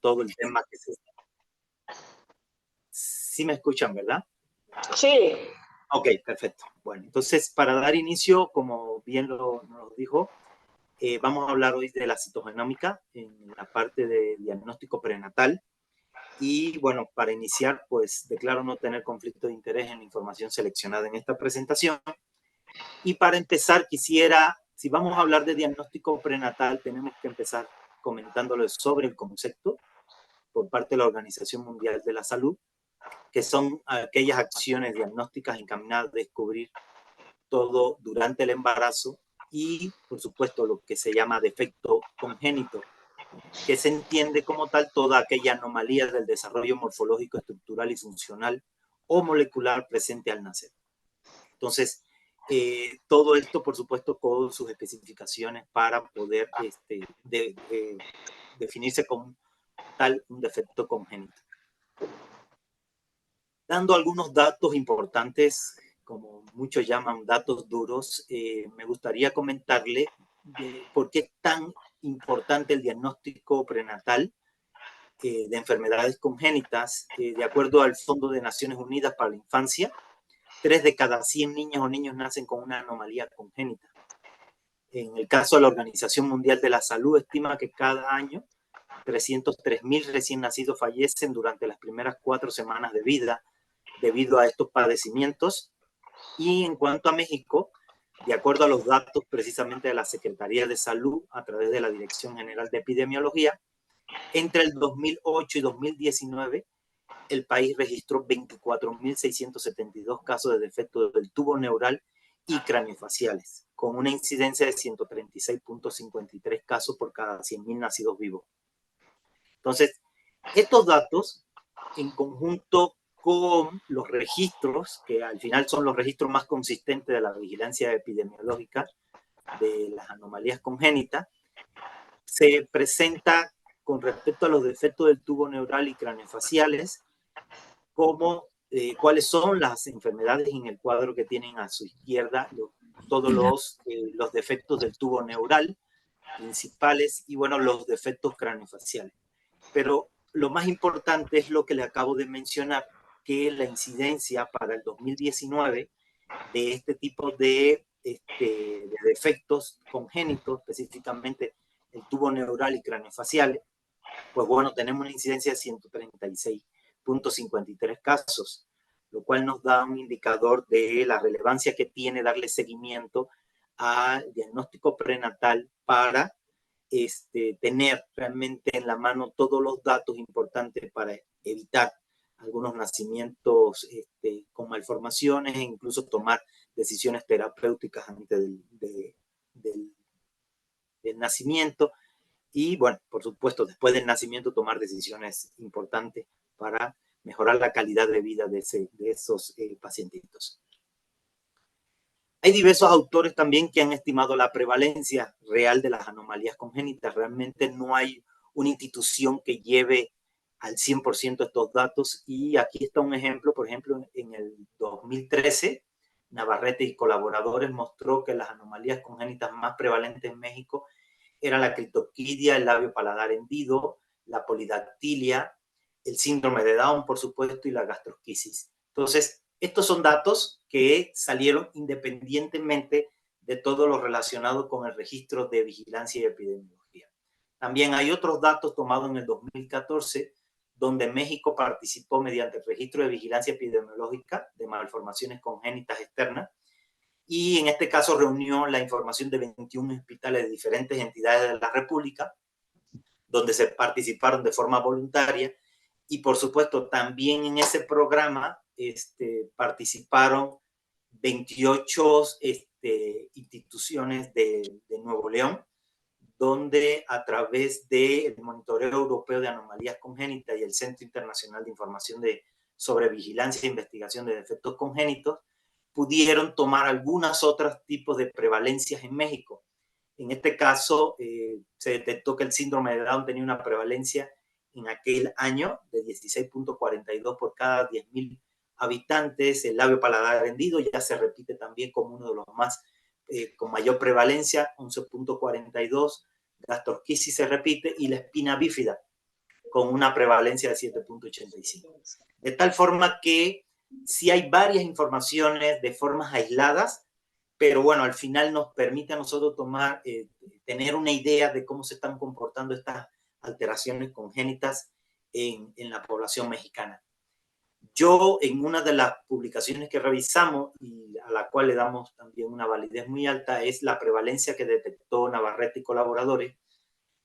todo el tema que se... Sí me escuchan, ¿verdad? Sí. Ok, perfecto. Bueno, entonces para dar inicio, como bien nos dijo, vamos a hablar hoy de la citogenómica en la parte de diagnóstico prenatal. Y bueno, para iniciar, pues declaro no tener conflicto de interés en la información seleccionada en esta presentación. Y para empezar, quisiera, si vamos a hablar de diagnóstico prenatal, tenemos que empezar comentándoles sobre el concepto por parte de la Organización Mundial de la Salud, que son aquellas acciones diagnósticas encaminadas a descubrir todo durante el embarazo y, por supuesto, lo que se llama defecto congénito, que se entiende como tal toda aquella anomalía del desarrollo morfológico, estructural y funcional o molecular presente al nacer. Entonces, todo esto, por supuesto, con sus especificaciones para poder definirse como tal un defecto congénito. Dando algunos datos importantes, como muchos llaman datos duros, me gustaría comentarle por qué es tan importante el diagnóstico prenatal de enfermedades congénitas. De acuerdo al Fondo de Naciones Unidas para la Infancia, 3 de cada 100 niñas o niños nacen con una anomalía congénita. En el caso de la Organización Mundial de la Salud, estima que cada año 303.000 recién nacidos fallecen durante las primeras 4 semanas de vida debido a estos padecimientos. Y en cuanto a México, de acuerdo a los datos precisamente de la Secretaría de Salud a través de la Dirección General de Epidemiología, entre el 2008 y 2019, el país registró 24.672 casos de defectos del tubo neural y craniofaciales, con una incidencia de 136.53 casos por cada 100.000 nacidos vivos. Entonces, estos datos, en conjunto con los registros, que al final son los registros más consistentes de la vigilancia epidemiológica de las anomalías congénitas, se presenta con respecto a los defectos del tubo neural y craniofaciales, como cuáles son las enfermedades en el cuadro que tienen a su izquierda, todos los defectos del tubo neural principales y, bueno, los defectos craniofaciales. Pero lo más importante es lo que le acabo de mencionar, que la incidencia para el 2019 de este tipo de defectos congénitos, específicamente el tubo neural y craniofaciales, pues bueno, tenemos una incidencia de 136.53 casos, lo cual nos da un indicador de la relevancia que tiene darle seguimiento al diagnóstico prenatal para tener realmente en la mano todos los datos importantes para evitar algunos nacimientos con malformaciones e incluso tomar decisiones terapéuticas antes del nacimiento. Y bueno, por supuesto, después del nacimiento tomar decisiones importantes para mejorar la calidad de vida de esos pacientitos. Hay diversos autores también que han estimado la prevalencia real de las anomalías congénitas. Realmente no hay una institución que lleve al 100% estos datos. Y aquí está un ejemplo, por ejemplo, en el 2013, Navarrete y colaboradores mostró que las anomalías congénitas más prevalentes en México eran la criptorquidia, el labio paladar hendido, la polidactilia, el síndrome de Down, por supuesto, y la gastrosquisis. Entonces, estos son datos que salieron independientemente de todo lo relacionado con el registro de vigilancia y epidemiología. También hay otros datos tomados en el 2014, donde México participó mediante el registro de vigilancia epidemiológica de malformaciones congénitas externas, y en este caso reunió la información de 21 hospitales de diferentes entidades de la República, donde se participaron de forma voluntaria. Y por supuesto, también en ese programa participaron 28 instituciones de Nuevo León, donde a través del Monitoreo Europeo de Anomalías Congénitas y el Centro Internacional de Información sobre Vigilancia e Investigación de Defectos Congénitos, pudieron tomar algunos otros tipos de prevalencias en México. En este caso, se detectó que el síndrome de Down tenía una prevalencia en aquel año de 16.42 por cada 10.000 habitantes. El labio paladar hendido ya se repite también como uno de los más con mayor prevalencia, 11.42. Gastrosquisis se repite, y la espina bífida con una prevalencia de 7.85. De tal forma que sí hay varias informaciones de formas aisladas, pero bueno, al final nos permite a nosotros tener una idea de cómo se están comportando estas alteraciones congénitas en la población mexicana. Yo, en una de las publicaciones que revisamos y a la cual le damos también una validez muy alta, es la prevalencia que detectó Navarrete y colaboradores,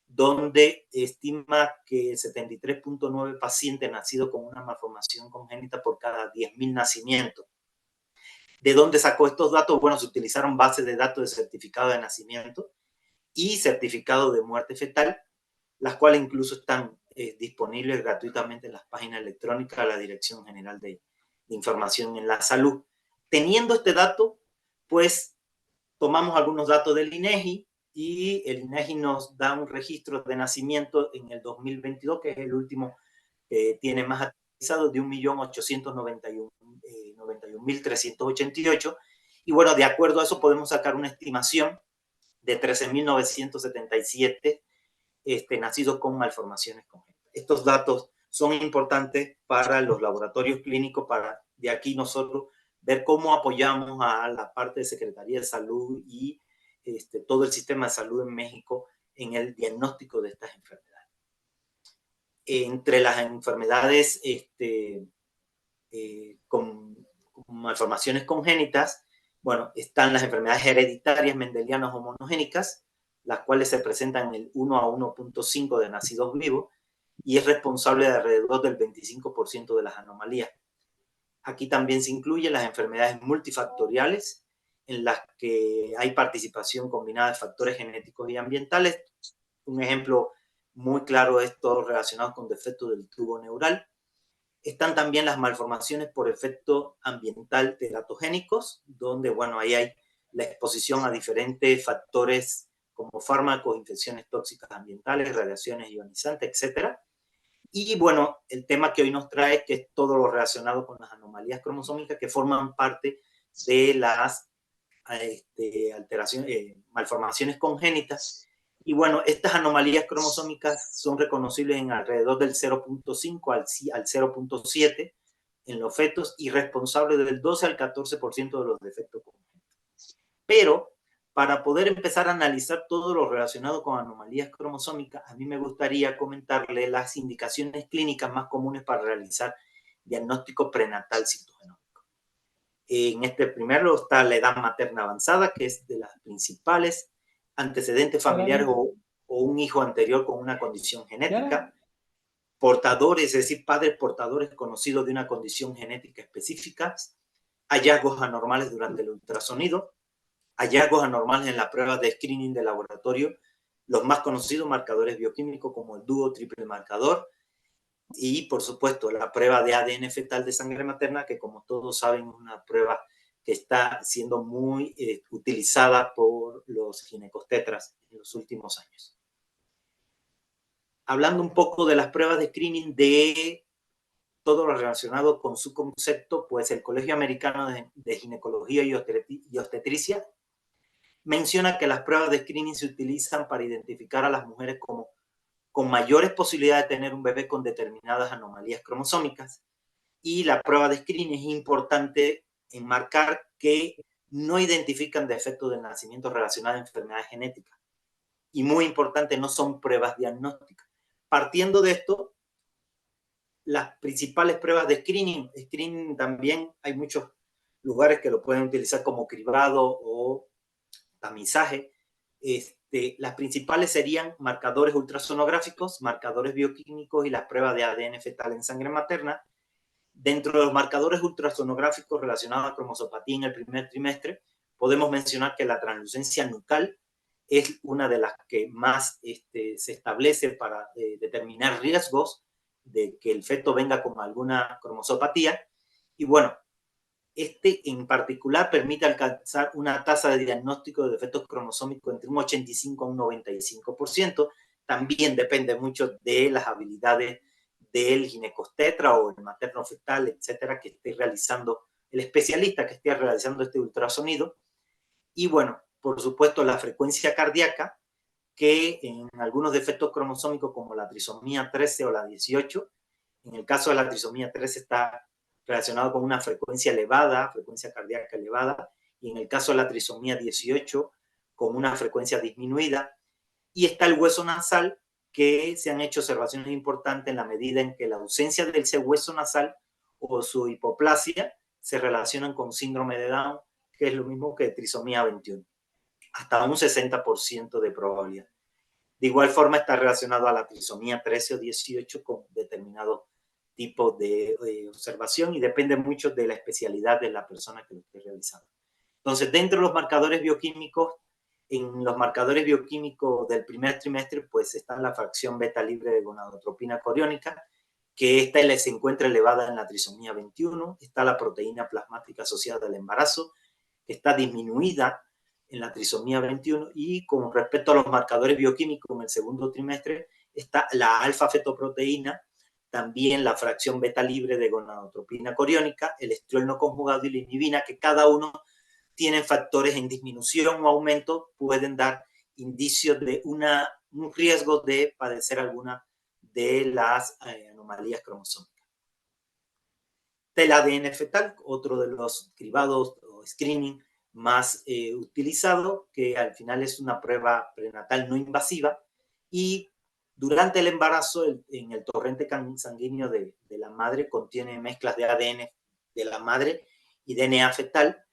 donde estima que 73.9 pacientes nacidos con una malformación congénita por cada 10.000 nacimientos. ¿De dónde sacó estos datos? Bueno, se utilizaron bases de datos de certificado de nacimiento y certificado de muerte fetal, las cuales incluso están disponibles gratuitamente en las páginas electrónicas de la Dirección General de Información en la Salud. Teniendo este dato, pues tomamos algunos datos del INEGI y el INEGI nos da un registro de nacimiento en el 2022, que es el último que tiene más actualizado, de 1.891.388. Y bueno, de acuerdo a eso podemos sacar una estimación de 13.977 nacidos con malformaciones congénitas. Estos datos son importantes para los laboratorios clínicos, para de aquí nosotros ver cómo apoyamos a la parte de Secretaría de Salud y todo el sistema de salud en México en el diagnóstico de estas enfermedades. Entre las enfermedades con malformaciones congénitas, bueno, están las enfermedades hereditarias mendelianas o monogénicas, las cuales se presentan en el 1 a 1.5 de nacidos vivos y es responsable de alrededor del 25% de las anomalías. Aquí también se incluyen las enfermedades multifactoriales, en las que hay participación combinada de factores genéticos y ambientales. Un ejemplo muy claro es todo relacionado con defectos del tubo neural. Están también las malformaciones por efecto ambiental teratogénicos, donde, bueno, ahí hay la exposición a diferentes factores como fármacos, infecciones tóxicas ambientales, radiaciones ionizantes, etc. Y bueno, el tema que hoy nos trae, que es todo lo relacionado con las anomalías cromosómicas que forman parte de las malformaciones congénitas. Y bueno, estas anomalías cromosómicas son reconocibles en alrededor del 0.5 al 0.7 en los fetos y responsables del 12 al 14% de los defectos congénitos. Pero para poder empezar a analizar todo lo relacionado con anomalías cromosómicas, a mí me gustaría comentarle las indicaciones clínicas más comunes para realizar diagnóstico prenatal citogenómico. En este primero está la edad materna avanzada, que es de las principales, antecedentes familiares o un hijo anterior con una condición genética, portadores, es decir, padres portadores conocidos de una condición genética específica, hallazgos anormales durante el ultrasonido, hallazgos anormales en las pruebas de screening de laboratorio, los más conocidos marcadores bioquímicos como el dúo triple marcador, y por supuesto la prueba de ADN fetal de sangre materna, que como todos saben es una prueba que está siendo muy utilizada por los ginecostetras en los últimos años. Hablando un poco de las pruebas de screening de todo lo relacionado con su concepto, pues el Colegio Americano de Ginecología y Obstetricia menciona que las pruebas de screening se utilizan para identificar a las mujeres como con mayores posibilidades de tener un bebé con determinadas anomalías cromosómicas. Y la prueba de screening es importante enmarcar que no identifican defectos del nacimiento relacionados a enfermedades genéticas. Y muy importante, no son pruebas diagnósticas. Partiendo de esto, las principales pruebas de screening también hay muchos lugares que lo pueden utilizar como cribado o tamizaje. Las principales serían marcadores ultrasonográficos, marcadores bioquímicos y las pruebas de ADN fetal en sangre materna. Dentro de los marcadores ultrasonográficos relacionados a cromosopatía en el primer trimestre, podemos mencionar que la translucencia nucal es una de las que más se establece para determinar riesgos de que el feto venga con alguna cromosopatía. Y bueno, en particular permite alcanzar una tasa de diagnóstico de defectos cromosómicos entre un 85 a un 95%. También depende mucho de las habilidades del ginecostetra o el materno fetal, etcétera, que esté realizando, el especialista que esté realizando este ultrasonido. Y bueno, por supuesto, la frecuencia cardíaca, que en algunos defectos cromosómicos como la trisomía 13 o la 18, en el caso de la trisomía 13 está relacionado con una frecuencia elevada, frecuencia cardíaca elevada, y en el caso de la trisomía 18 con una frecuencia disminuida. Y está el hueso nasal, que se han hecho observaciones importantes en la medida en que la ausencia de ese hueso nasal o su hipoplasia se relacionan con síndrome de Down, que es lo mismo que trisomía 21, hasta un 60% de probabilidad. De igual forma está relacionado a la trisomía 13 o 18 con determinado tipo de observación y depende mucho de la especialidad de la persona que lo esté realizando. Entonces, dentro de los marcadores bioquímicos, en los marcadores bioquímicos del primer trimestre, pues está la fracción beta libre de gonadotropina coriónica, que esta se encuentra elevada en la trisomía 21, está la proteína plasmática asociada al embarazo, que está disminuida en la trisomía 21, y con respecto a los marcadores bioquímicos en el segundo trimestre, está la alfa-fetoproteína, también la fracción beta libre de gonadotropina coriónica, el estriol no conjugado y la inhibina, que cada uno tienen factores en disminución o aumento, pueden dar indicios de un riesgo de padecer alguna de las anomalías cromosómicas. El ADN fetal, otro de los cribados o screening más utilizado, que al final es una prueba prenatal no invasiva, y durante el embarazo en el torrente sanguíneo de la madre contiene mezclas de ADN de la madre y DNA fetal,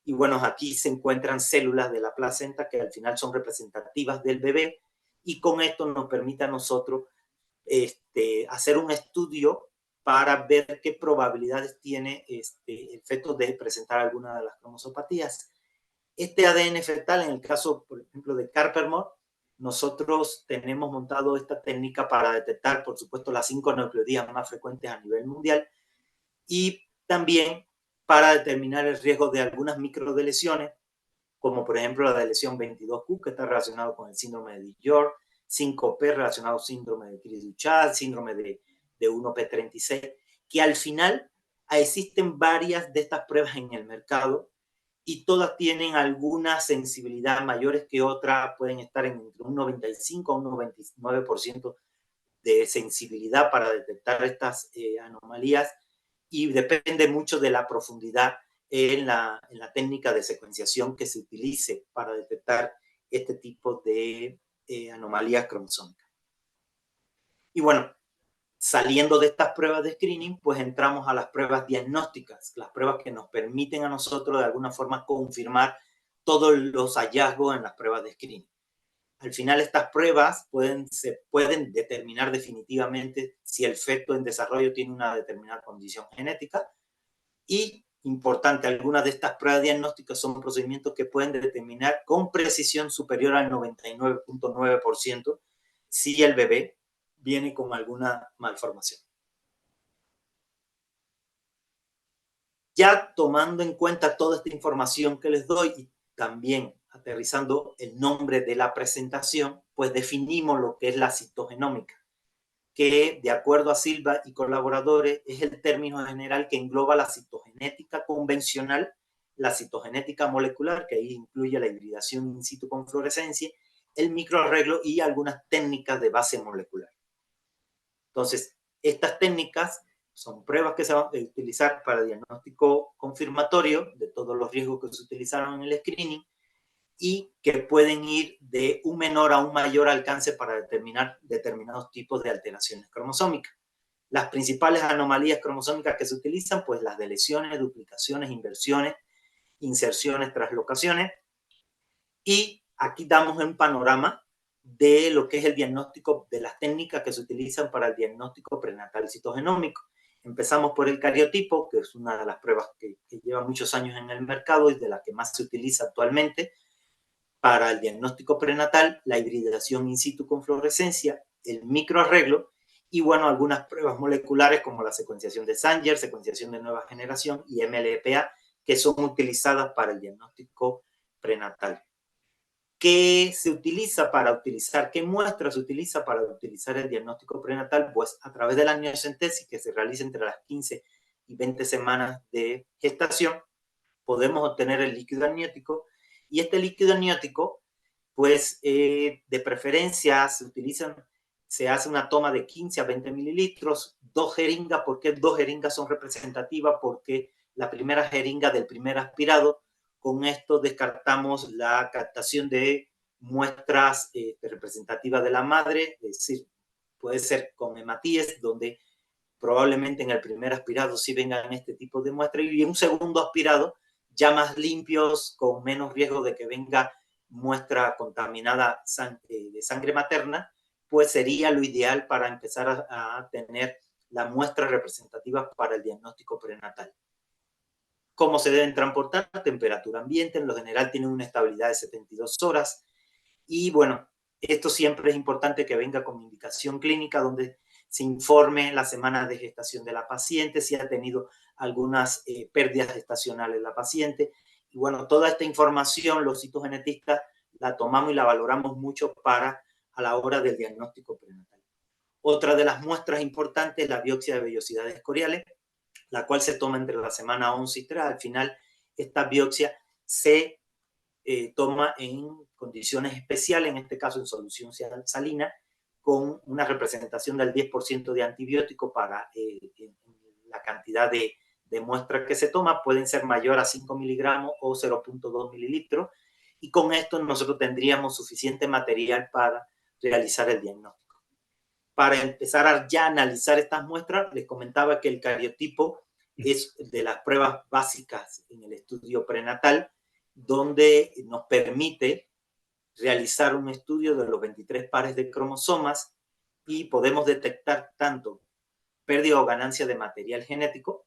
y bueno, aquí se encuentran células de la placenta que al final son representativas del bebé, y con esto nos permite a nosotros hacer un estudio para ver qué probabilidades tiene el feto de presentar alguna de las cromosopatías. Este ADN fetal, en el caso, por ejemplo, de Carper-Moore, nosotros tenemos montado esta técnica para detectar, por supuesto, las 5 nucleotídeas más frecuentes a nivel mundial, y también para determinar el riesgo de algunas microdeleciones, como por ejemplo la lesión 22Q, que está relacionado con el síndrome de Dior, 5P relacionado al síndrome de Cri-du-Chat, síndrome de 1P36, que al final existen varias de estas pruebas en el mercado y todas tienen alguna sensibilidad mayores que otras, pueden estar entre un 95 a un 99% de sensibilidad para detectar estas anomalías, y depende mucho de la profundidad en la técnica de secuenciación que se utilice para detectar este tipo de anomalías cromosómicas. Y bueno, saliendo de estas pruebas de screening, pues entramos a las pruebas diagnósticas, las pruebas que nos permiten a nosotros de alguna forma confirmar todos los hallazgos en las pruebas de screening. Al final estas pruebas se pueden determinar definitivamente si el feto en desarrollo tiene una determinada condición genética, y importante, algunas de estas pruebas diagnósticas son procedimientos que pueden determinar con precisión superior al 99.9% si el bebé viene con alguna malformación. Ya tomando en cuenta toda esta información que les doy y también aterrizando el nombre de la presentación, pues definimos lo que es la citogenómica, que de acuerdo a Silva y colaboradores es el término general que engloba la citogenética convencional, la citogenética molecular, que ahí incluye la hibridación in situ con fluorescencia, el microarreglo y algunas técnicas de base molecular. Entonces, estas técnicas son pruebas que se van a utilizar para diagnóstico confirmatorio de todos los riesgos que se utilizaron en el screening, y que pueden ir de un menor a un mayor alcance para determinar determinados tipos de alteraciones cromosómicas. Las principales anomalías cromosómicas que se utilizan, pues las de lesiones, duplicaciones, inversiones, inserciones, translocaciones, y aquí damos un panorama de lo que es el diagnóstico, de las técnicas que se utilizan para el diagnóstico prenatal citogenómico. Empezamos por el cariotipo, que es una de las pruebas que lleva muchos años en el mercado y de las que más se utiliza actualmente para el diagnóstico prenatal, la hibridación in situ con fluorescencia, el microarreglo, y bueno, algunas pruebas moleculares como la secuenciación de Sanger, secuenciación de nueva generación y MLPA, que son utilizadas para el diagnóstico prenatal. ¿Qué se utiliza para utilizar? ¿Qué muestra se utiliza para utilizar el diagnóstico prenatal? Pues a través de la amniocentesis, que se realiza entre las 15 y 20 semanas de gestación, podemos obtener el líquido amniótico, y este líquido amniótico pues de preferencia se hace una toma de 15 a 20 mililitros, 2 jeringas. ¿Por qué 2 jeringas son representativas? Porque la primera jeringa del primer aspirado, con esto descartamos la captación de muestras representativas de la madre, es decir, puede ser con hematíes, donde probablemente en el primer aspirado sí vengan este tipo de muestras, y en un segundo aspirado ya más limpios, con menos riesgo de que venga muestra contaminada de sangre materna, pues sería lo ideal para empezar a tener las muestras representativas para el diagnóstico prenatal. ¿Cómo se deben transportar? Temperatura ambiente, en lo general tienen una estabilidad de 72 horas. Y bueno, esto siempre es importante que venga con indicación clínica, donde se informe las semanas de gestación de la paciente, si ha tenido algunas pérdidas gestacionales la paciente. Y bueno, toda esta información los citogenetistas la tomamos y la valoramos mucho a la hora del diagnóstico prenatal. Otra de las muestras importantes es la biopsia de vellosidades coriales, la cual se toma entre la semana 11 y 3. Al final, esta biopsia se toma en condiciones especiales, en este caso en solución salina, con una representación del 10% de antibiótico para la cantidad de muestras que se toma. Pueden ser mayor a 5 miligramos o 0.2 mililitros, y con esto nosotros tendríamos suficiente material para realizar el diagnóstico. Para empezar a ya analizar estas muestras, les comentaba que el cariotipo es de las pruebas básicas en el estudio prenatal, donde nos permite realizar un estudio de los 23 pares de cromosomas y podemos detectar tanto pérdida o ganancia de material genético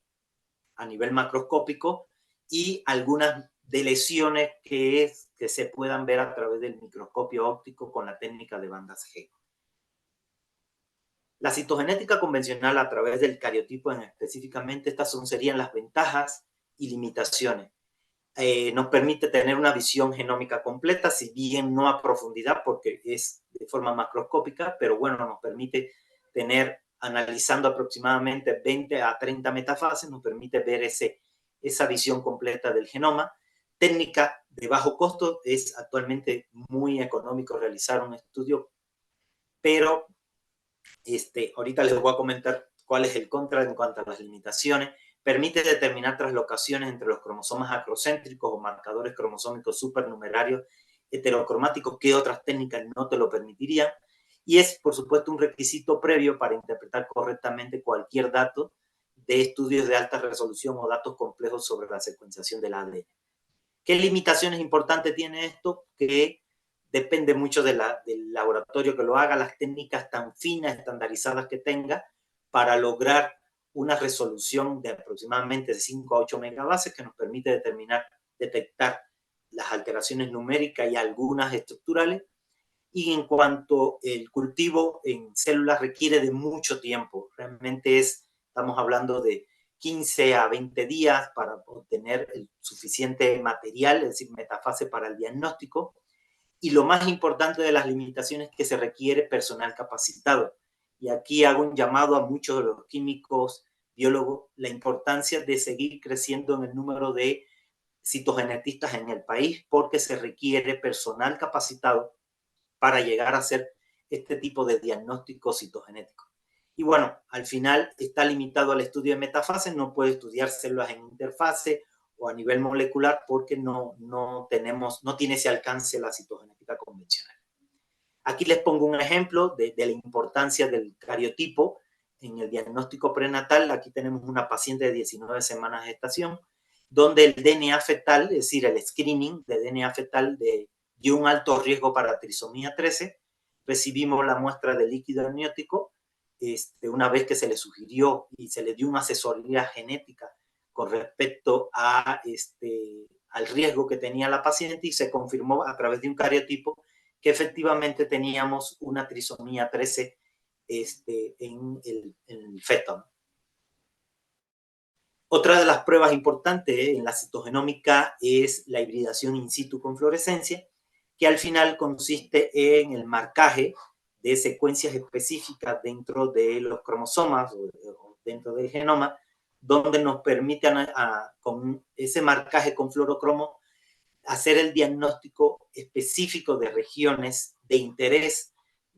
a nivel macroscópico y algunas de lesiones que se puedan ver a través del microscopio óptico con la técnica de bandas G. La citogenética convencional a través del cariotipo específicamente, serían las ventajas y limitaciones. Nos permite tener una visión genómica completa, si bien no a profundidad porque es de forma macroscópica, pero bueno, nos permite tener, analizando aproximadamente 20 a 30 metafases, nos permite ver esa visión completa del genoma. Técnica de bajo costo, es actualmente muy económico realizar un estudio, pero ahorita les voy a comentar cuál es el contra en cuanto a las limitaciones. Permite determinar traslocaciones entre los cromosomas acrocéntricos o marcadores cromosómicos supernumerarios heterocromáticos que otras técnicas no te lo permitirían. Y es, por supuesto, un requisito previo para interpretar correctamente cualquier dato de estudios de alta resolución o datos complejos sobre la secuenciación del ADN. ¿Qué limitaciones importantes tiene esto? Que depende mucho del laboratorio que lo haga, las técnicas tan finas, estandarizadas que tenga para lograr una resolución de aproximadamente 5 a 8 megabases que nos permite detectar las alteraciones numéricas y algunas estructurales. Y en cuanto el cultivo en células requiere de mucho tiempo, realmente estamos hablando de 15 a 20 días para obtener el suficiente material, es decir, metafase para el diagnóstico. Y lo más importante de las limitaciones es que se requiere personal capacitado. Y aquí hago un llamado a muchos de los químicos, biólogos, la importancia de seguir creciendo en el número de citogenetistas en el país, porque se requiere personal capacitado para llegar a hacer este tipo de diagnóstico citogenético. Y bueno, al final está limitado al estudio de metafases, no puede estudiar células en interfase o a nivel molecular porque no tiene ese alcance la citogenética convencional. Aquí les pongo un ejemplo de la importancia del cariotipo en el diagnóstico prenatal. Aquí tenemos una paciente de 19 semanas de gestación, donde el DNA fetal, es decir, el screening de DNA fetal dio un alto riesgo para trisomía 13. Recibimos la muestra de líquido amniótico una vez que se le sugirió y se le dio una asesoría genética con respecto al riesgo que tenía la paciente, y se confirmó a través de un cariotipo que efectivamente teníamos una trisomía 13 en el feto. Otra de las pruebas importantes en la citogenómica es la hibridación in situ con fluorescencia, que al final consiste en el marcaje de secuencias específicas dentro de los cromosomas o dentro del genoma, donde nos permiten con ese marcaje con fluorocromo hacer el diagnóstico específico de regiones de interés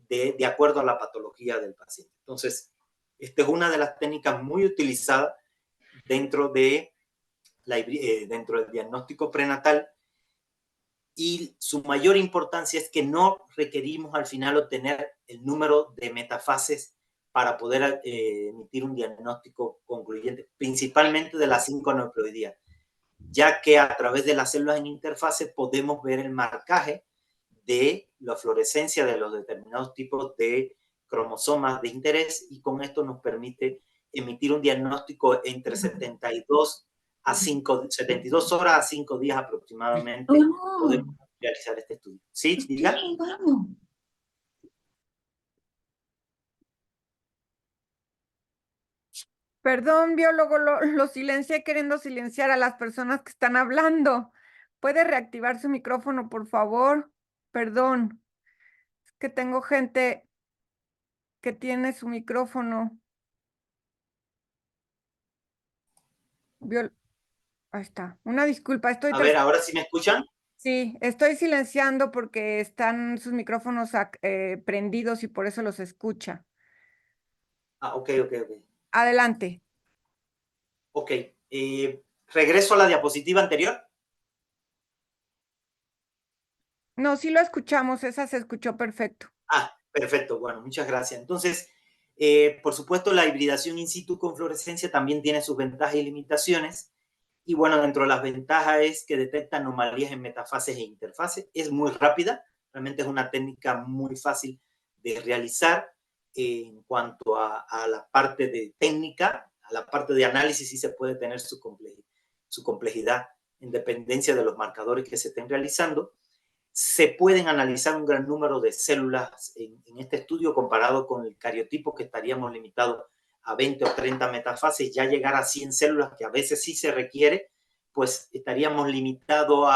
de acuerdo a la patología del paciente. Entonces, esta es una de las técnicas muy utilizadas dentro del diagnóstico prenatal, y su mayor importancia es que no requerimos al final obtener el número de metafases para poder emitir un diagnóstico concluyente, principalmente de la 5-aneuploidía, ya que a través de las células en interfase podemos ver el marcaje de la fluorescencia de los determinados tipos de cromosomas de interés, y con esto nos permite emitir un diagnóstico entre 72 horas a 5 días aproximadamente. Podemos realizar este estudio. ¿Sí? Diga. Perdón, biólogo, lo silencié queriendo silenciar a las personas que están hablando. ¿Puede reactivar su micrófono, por favor? Perdón, es que tengo gente que tiene su micrófono. Ahí está. Una disculpa, A ver, ¿ahora sí me escuchan? Sí, estoy silenciando porque están sus micrófonos prendidos y por eso los escucha. Ok. Adelante. Ok. ¿Regreso a la diapositiva anterior? No, sí lo escuchamos, esa se escuchó perfecto. Perfecto. Bueno, muchas gracias. Entonces, por supuesto, la hibridación in situ con fluorescencia también tiene sus ventajas y limitaciones. Y bueno, dentro de las ventajas es que detecta anomalías en metafases e interfaces. Es muy rápida, realmente es una técnica muy fácil de realizar. En cuanto a la parte de técnica, a la parte de análisis, sí se puede tener su complejidad en dependencia de los marcadores que se estén realizando. Se pueden analizar un gran número de células en este estudio comparado con el cariotipo, que estaríamos limitados a 20 o 30 metafases. Ya llegar a 100 células, que a veces sí se requiere, pues estaríamos limitados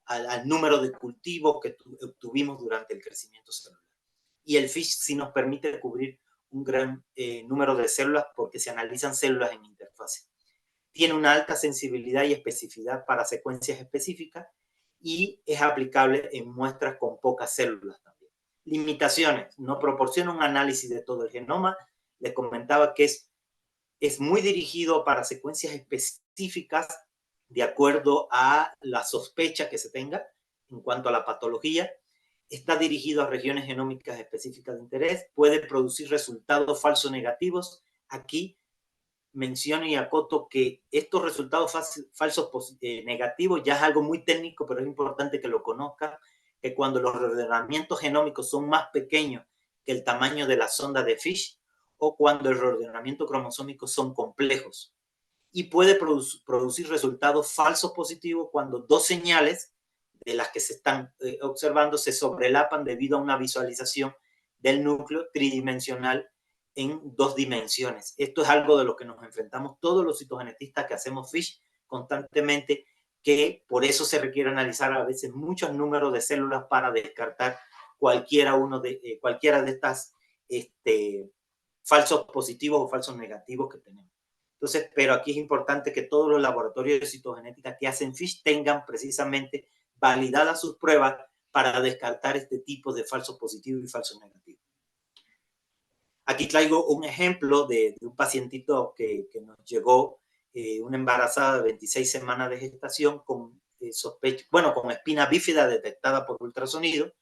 al número de cultivos que obtuvimos durante el crecimiento celular. Y el FISH sí nos permite cubrir un gran número de células porque se analizan células en interfase. Tiene una alta sensibilidad y especificidad para secuencias específicas y es aplicable en muestras con pocas células también. Limitaciones: no proporciona un análisis de todo el genoma. Les comentaba que es muy dirigido para secuencias específicas de acuerdo a la sospecha que se tenga en cuanto a la patología. Está dirigido a regiones genómicas específicas de interés. Puede producir resultados falsos negativos. Aquí menciono y acoto que estos resultados falsos negativos ya es algo muy técnico, pero es importante que lo conozcan, que cuando los reordenamientos genómicos son más pequeños que el tamaño de la sonda de Fish, o cuando el reordenamiento cromosómico son complejos. Y puede producir resultados falsos positivos cuando dos señales de las que se están observando se sobrelapan debido a una visualización del núcleo tridimensional en 2 dimensiones. Esto es algo de lo que nos enfrentamos todos los citogenetistas que hacemos FISH constantemente, que por eso se requiere analizar a veces muchos números de células para descartar cualquiera de estas falsos positivos o falsos negativos que tenemos. Entonces, pero aquí es importante que todos los laboratorios de citogenética que hacen FISH tengan precisamente validadas sus pruebas para descartar este tipo de falsos positivos y falsos negativos. Aquí traigo un ejemplo de un pacientito que nos llegó, una embarazada de 26 semanas de gestación con sospecha, con espina bífida detectada por ultrasonido.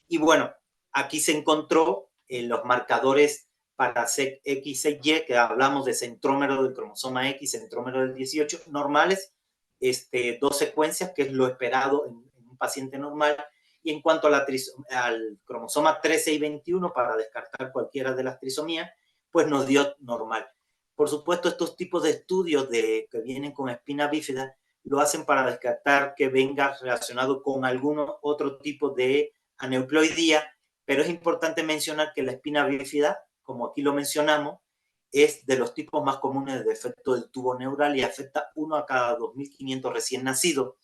Y bueno, aquí se encontró los marcadores para X, Y, que hablamos de centrómero del cromosoma X, centrómero del 18, normales, 2 secuencias, que es lo esperado en un paciente normal. Y en cuanto a al cromosoma 13 y 21, para descartar cualquiera de las trisomías, pues nos dio normal. Por supuesto, estos tipos de estudios que vienen con espina bífida lo hacen para descartar que venga relacionado con algún otro tipo de aneuploidía, pero es importante mencionar que la espina bífida, como aquí lo mencionamos, es de los tipos más comunes de defecto del tubo neural y afecta 1 a cada 2.500 recién nacidos.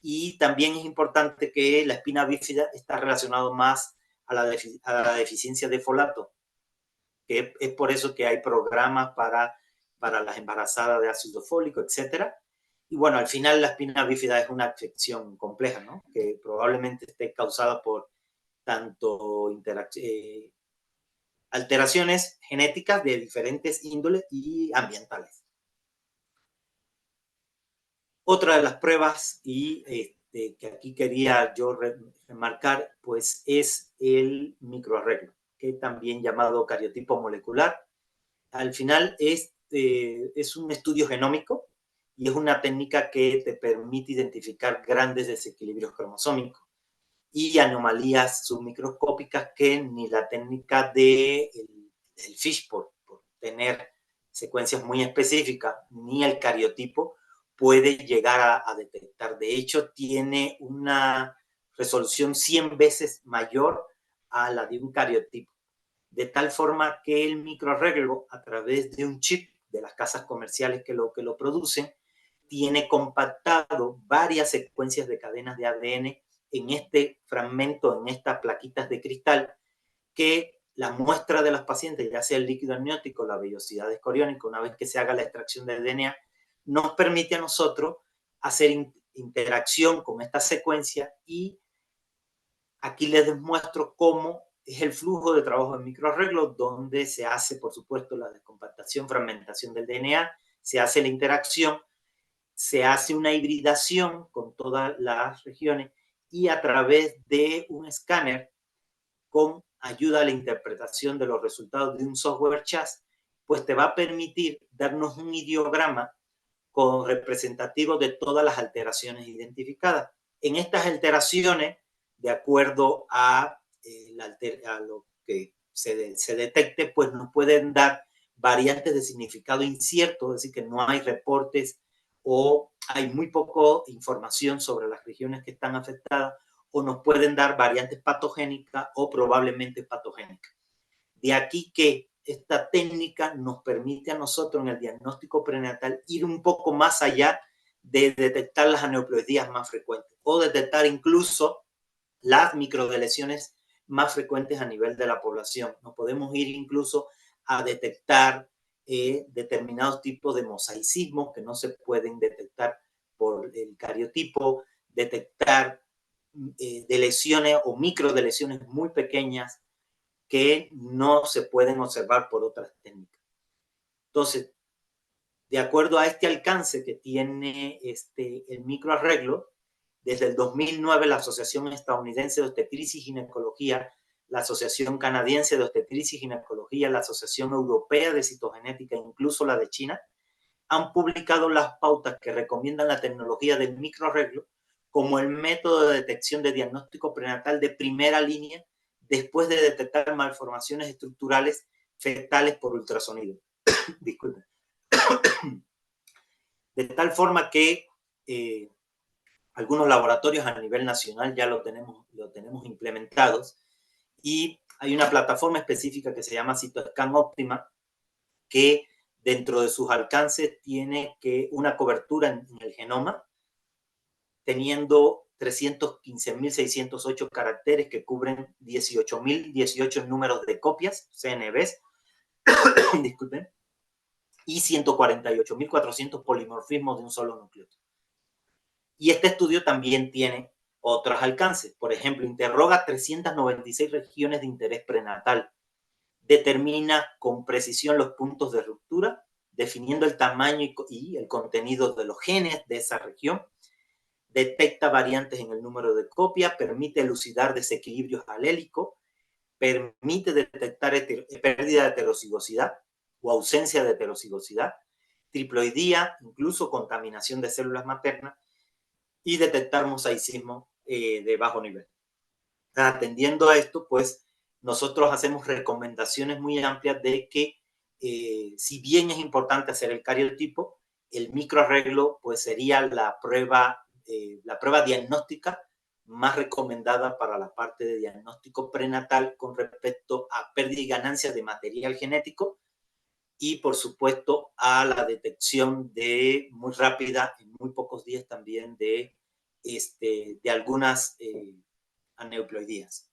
Y también es importante que la espina bífida está relacionado más a la deficiencia de folato, que es por eso que hay programas para las embarazadas de ácido fólico, etcétera. Y bueno, al final la espina bífida es una afección compleja, ¿no? Que probablemente esté causada por tanto alteraciones genéticas de diferentes índoles y ambientales. Otra de las pruebas que aquí quería yo remarcar, pues es el microarreglo, que es también llamado cariotipo molecular. Al final es un estudio genómico y es una técnica que te permite identificar grandes desequilibrios cromosómicos y anomalías submicroscópicas que ni la técnica del FISH, por tener secuencias muy específicas, ni el cariotipo puede llegar a detectar. De hecho, tiene una resolución 100 veces mayor a la de un cariotipo, de tal forma que el microarreglo, a través de un chip de las casas comerciales que lo producen, tiene compactado varias secuencias de cadenas de ADN en este fragmento, en estas plaquitas de cristal, que la muestra de los pacientes, ya sea el líquido amniótico, la vellosidad escoriónica, una vez que se haga la extracción del DNA, nos permite a nosotros hacer interacción con esta secuencia, y aquí les demuestro cómo es el flujo de trabajo de microarreglo, donde se hace, por supuesto, la descompactación, fragmentación del DNA, se hace la interacción, se hace una hibridación con todas las regiones, y a través de un escáner, con ayuda a la interpretación de los resultados de un software chas, pues te va a permitir darnos un ideograma con representativo de todas las alteraciones identificadas. En estas alteraciones, de acuerdo a lo que se detecte, pues nos pueden dar variantes de significado incierto, es decir, que no hay reportes o hay muy poca información sobre las regiones que están afectadas, o nos pueden dar variantes patogénicas o probablemente patogénicas. De aquí que esta técnica nos permite a nosotros en el diagnóstico prenatal ir un poco más allá de detectar las aneuploidías más frecuentes o detectar incluso las microdelesiones más frecuentes a nivel de la población. Nos podemos ir incluso a detectar determinados tipos de mosaicismos que no se pueden detectar por el cariotipo, detectar de lesiones o microdelesiones muy pequeñas que no se pueden observar por otras técnicas. Entonces, de acuerdo a este alcance que tiene el microarreglo, desde el 2009 la Asociación Estadounidense de Obstetricia y Ginecología, la Asociación Canadiense de Obstetricia y Ginecología, la Asociación Europea de Citogenética, incluso la de China, han publicado las pautas que recomiendan la tecnología del microarreglo como el método de detección de diagnóstico prenatal de primera línea después de detectar malformaciones estructurales fetales por ultrasonido. Disculpen. De tal forma que algunos laboratorios a nivel nacional ya lo tenemos implementados, y hay una plataforma específica que se llama Cytoscan Optima, que dentro de sus alcances tiene una cobertura en el genoma, teniendo 315.608 caracteres que cubren 18.018 números de copias, CNVs, disculpen, y 148.400 polimorfismos de un solo nucleótido. Y este estudio también tiene otros alcances. Por ejemplo, interroga 396 regiones de interés prenatal, determina con precisión los puntos de ruptura, definiendo el tamaño y el contenido de los genes de esa región, detecta variantes en el número de copia, permite elucidar desequilibrios alélicos, permite detectar pérdida de heterocigosidad o ausencia de heterocigosidad, triploidía, incluso contaminación de células maternas, y detectar mosaicismo de bajo nivel. Atendiendo a esto, pues nosotros hacemos recomendaciones muy amplias de que si bien es importante hacer el cariotipo, el microarreglo pues sería la prueba diagnóstica más recomendada para la parte de diagnóstico prenatal con respecto a pérdida y ganancia de material genético, y por supuesto a la detección muy rápida, en muy pocos días también, de algunas aneuploidías.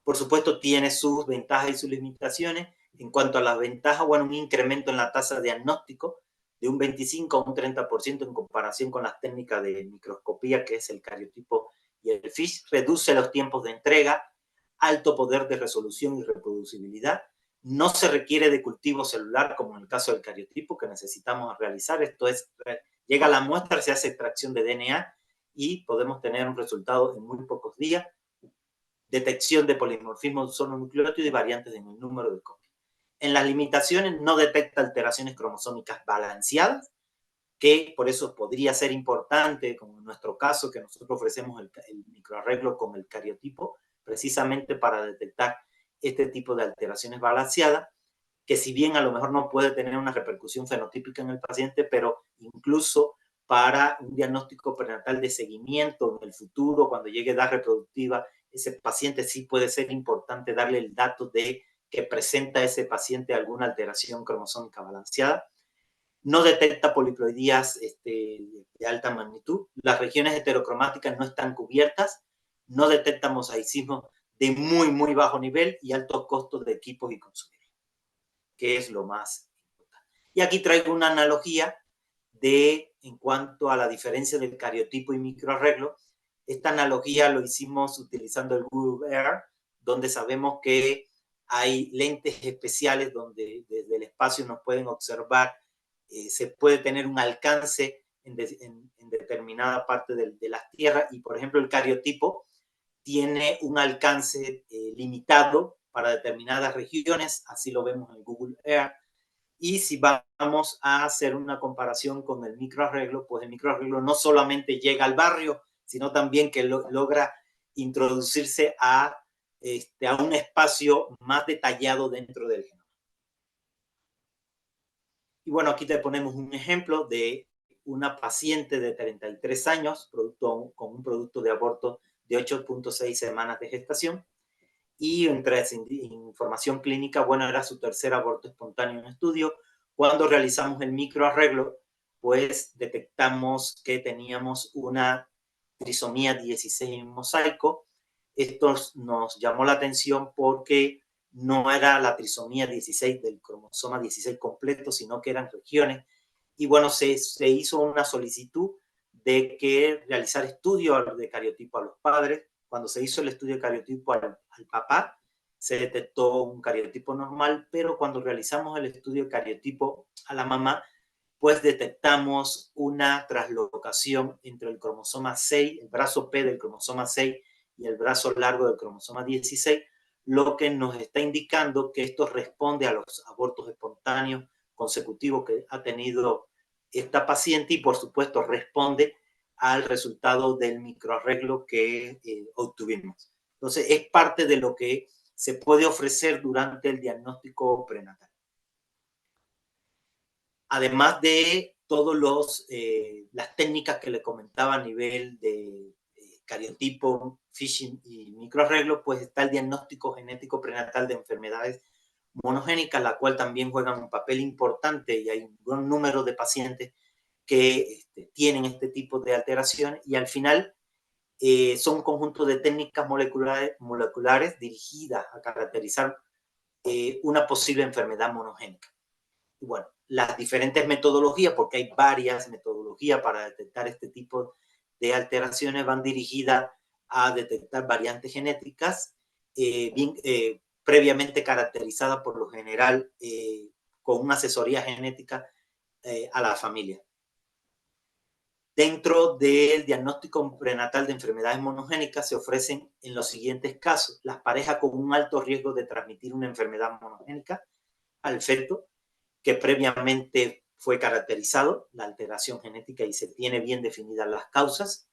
Por supuesto, tiene sus ventajas y sus limitaciones. En cuanto a las ventajas, bueno, un incremento en la tasa de diagnóstico de un 25 a un 30% en comparación con las técnicas de microscopía, que es el cariotipo y el FISH. Reduce los tiempos de entrega, alto poder de resolución y reproducibilidad. No se requiere de cultivo celular, como en el caso del cariotipo, que necesitamos realizar. Esto es, llega a la muestra, se hace extracción de DNA y podemos tener un resultado en muy pocos días. Detección de polimorfismo solo nucleótido y variantes en el número de copias. En las limitaciones no detecta alteraciones cromosómicas balanceadas, que por eso podría ser importante, como en nuestro caso, que nosotros ofrecemos el microarreglo con el cariotipo, precisamente para detectar este tipo de alteraciones balanceadas, que si bien a lo mejor no puede tener una repercusión fenotípica en el paciente, pero incluso para un diagnóstico prenatal de seguimiento en el futuro, cuando llegue a edad reproductiva, ese paciente sí puede ser importante darle el dato de que presenta ese paciente alguna alteración cromosómica balanceada. No detecta poliploidías de alta magnitud. Las regiones heterocromáticas no están cubiertas. No detecta mosaicismo de muy, muy bajo nivel y altos costos de equipos y consumibles, que es lo más importante. Y aquí traigo una analogía en cuanto a la diferencia del cariotipo y microarreglo. Esta analogía lo hicimos utilizando el Google Earth, donde sabemos que hay lentes especiales donde desde el espacio nos pueden observar, se puede tener un alcance en determinada parte de las tierras, y por ejemplo el cariotipo tiene un alcance limitado para determinadas regiones, así lo vemos en Google Earth. Y si vamos a hacer una comparación con el microarreglo, pues el microarreglo no solamente llega al barrio, sino también que logra introducirse a un espacio más detallado dentro del genoma. Y bueno, aquí te ponemos un ejemplo de una paciente de 33 años con un producto de aborto de 8.6 semanas de gestación. Y entre información clínica, bueno, era su tercer aborto espontáneo en estudio. Cuando realizamos el microarreglo, pues detectamos que teníamos una trisomía 16 en mosaico. Esto nos llamó la atención porque no era la trisomía 16 del cromosoma 16 completo, sino que eran regiones. Y bueno, se hizo una solicitud de que realizar estudios de cariotipo a los padres. Cuando se hizo el estudio de cariotipo al papá, se detectó un cariotipo normal, pero cuando realizamos el estudio de cariotipo a la mamá, pues detectamos una traslocación entre el cromosoma 6, el brazo P del cromosoma 6 y el brazo largo del cromosoma 16, lo que nos está indicando que esto responde a los abortos espontáneos consecutivos que ha tenido esta paciente y por supuesto responde al resultado del microarreglo que obtuvimos. Entonces es parte de lo que se puede ofrecer durante el diagnóstico prenatal. Además de todas las técnicas que le comentaba a nivel de cariotipo, phishing y microarreglo, pues está el diagnóstico genético prenatal de enfermedades monogénicas, la cual también juegan un papel importante y hay un buen número de pacientes que tienen este tipo de alteraciones y al final son un conjunto de técnicas moleculares dirigidas a caracterizar una posible enfermedad monogénica. Y bueno, las diferentes metodologías, porque hay varias metodologías para detectar este tipo de alteraciones, van dirigidas a detectar variantes genéticas previamente caracterizadas por lo general con una asesoría genética a la familia. Dentro del diagnóstico prenatal de enfermedades monogénicas se ofrecen en los siguientes casos: las parejas con un alto riesgo de transmitir una enfermedad monogénica al feto, que previamente fue caracterizado, la alteración genética, y se tiene bien definidas las causas.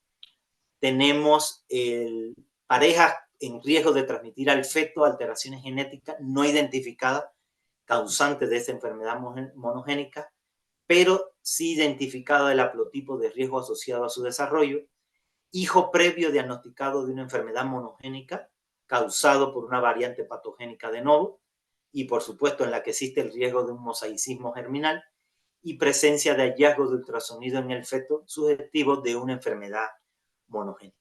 Tenemos parejas en riesgo de transmitir al feto alteraciones genéticas no identificadas, causantes de esa enfermedad monogénica, pero sí identificado el haplotipo de riesgo asociado a su desarrollo. Hijo previo diagnosticado de una enfermedad monogénica causado por una variante patogénica de novo, y por supuesto en la que existe el riesgo de un mosaicismo germinal, y presencia de hallazgos de ultrasonido en el feto sugestivos de una enfermedad monogénica.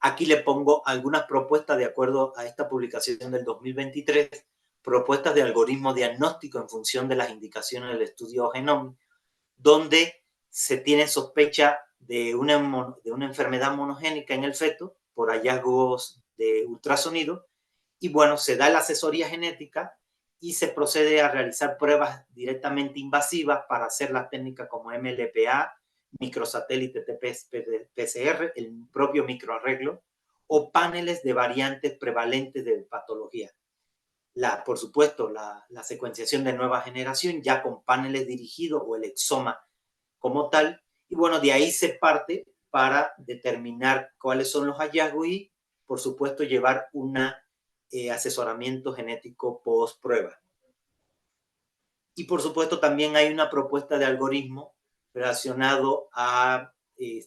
Aquí le pongo algunas propuestas de acuerdo a esta publicación del 2023, propuestas de algoritmo diagnóstico en función de las indicaciones del estudio genómico, donde se tiene sospecha de una enfermedad monogénica en el feto por hallazgos de ultrasonido. Y bueno, se da la asesoría genética y se procede a realizar pruebas directamente invasivas para hacer las técnicas como MLPA, microsatélite PCR, el propio microarreglo, o paneles de variantes prevalentes de patología. Por supuesto, la secuenciación de nueva generación ya con paneles dirigidos o el exoma como tal. Y bueno, de ahí se parte para determinar cuáles son los hallazgos y, por supuesto, llevar un asesoramiento genético post prueba. Y por supuesto también hay una propuesta de algoritmo relacionado a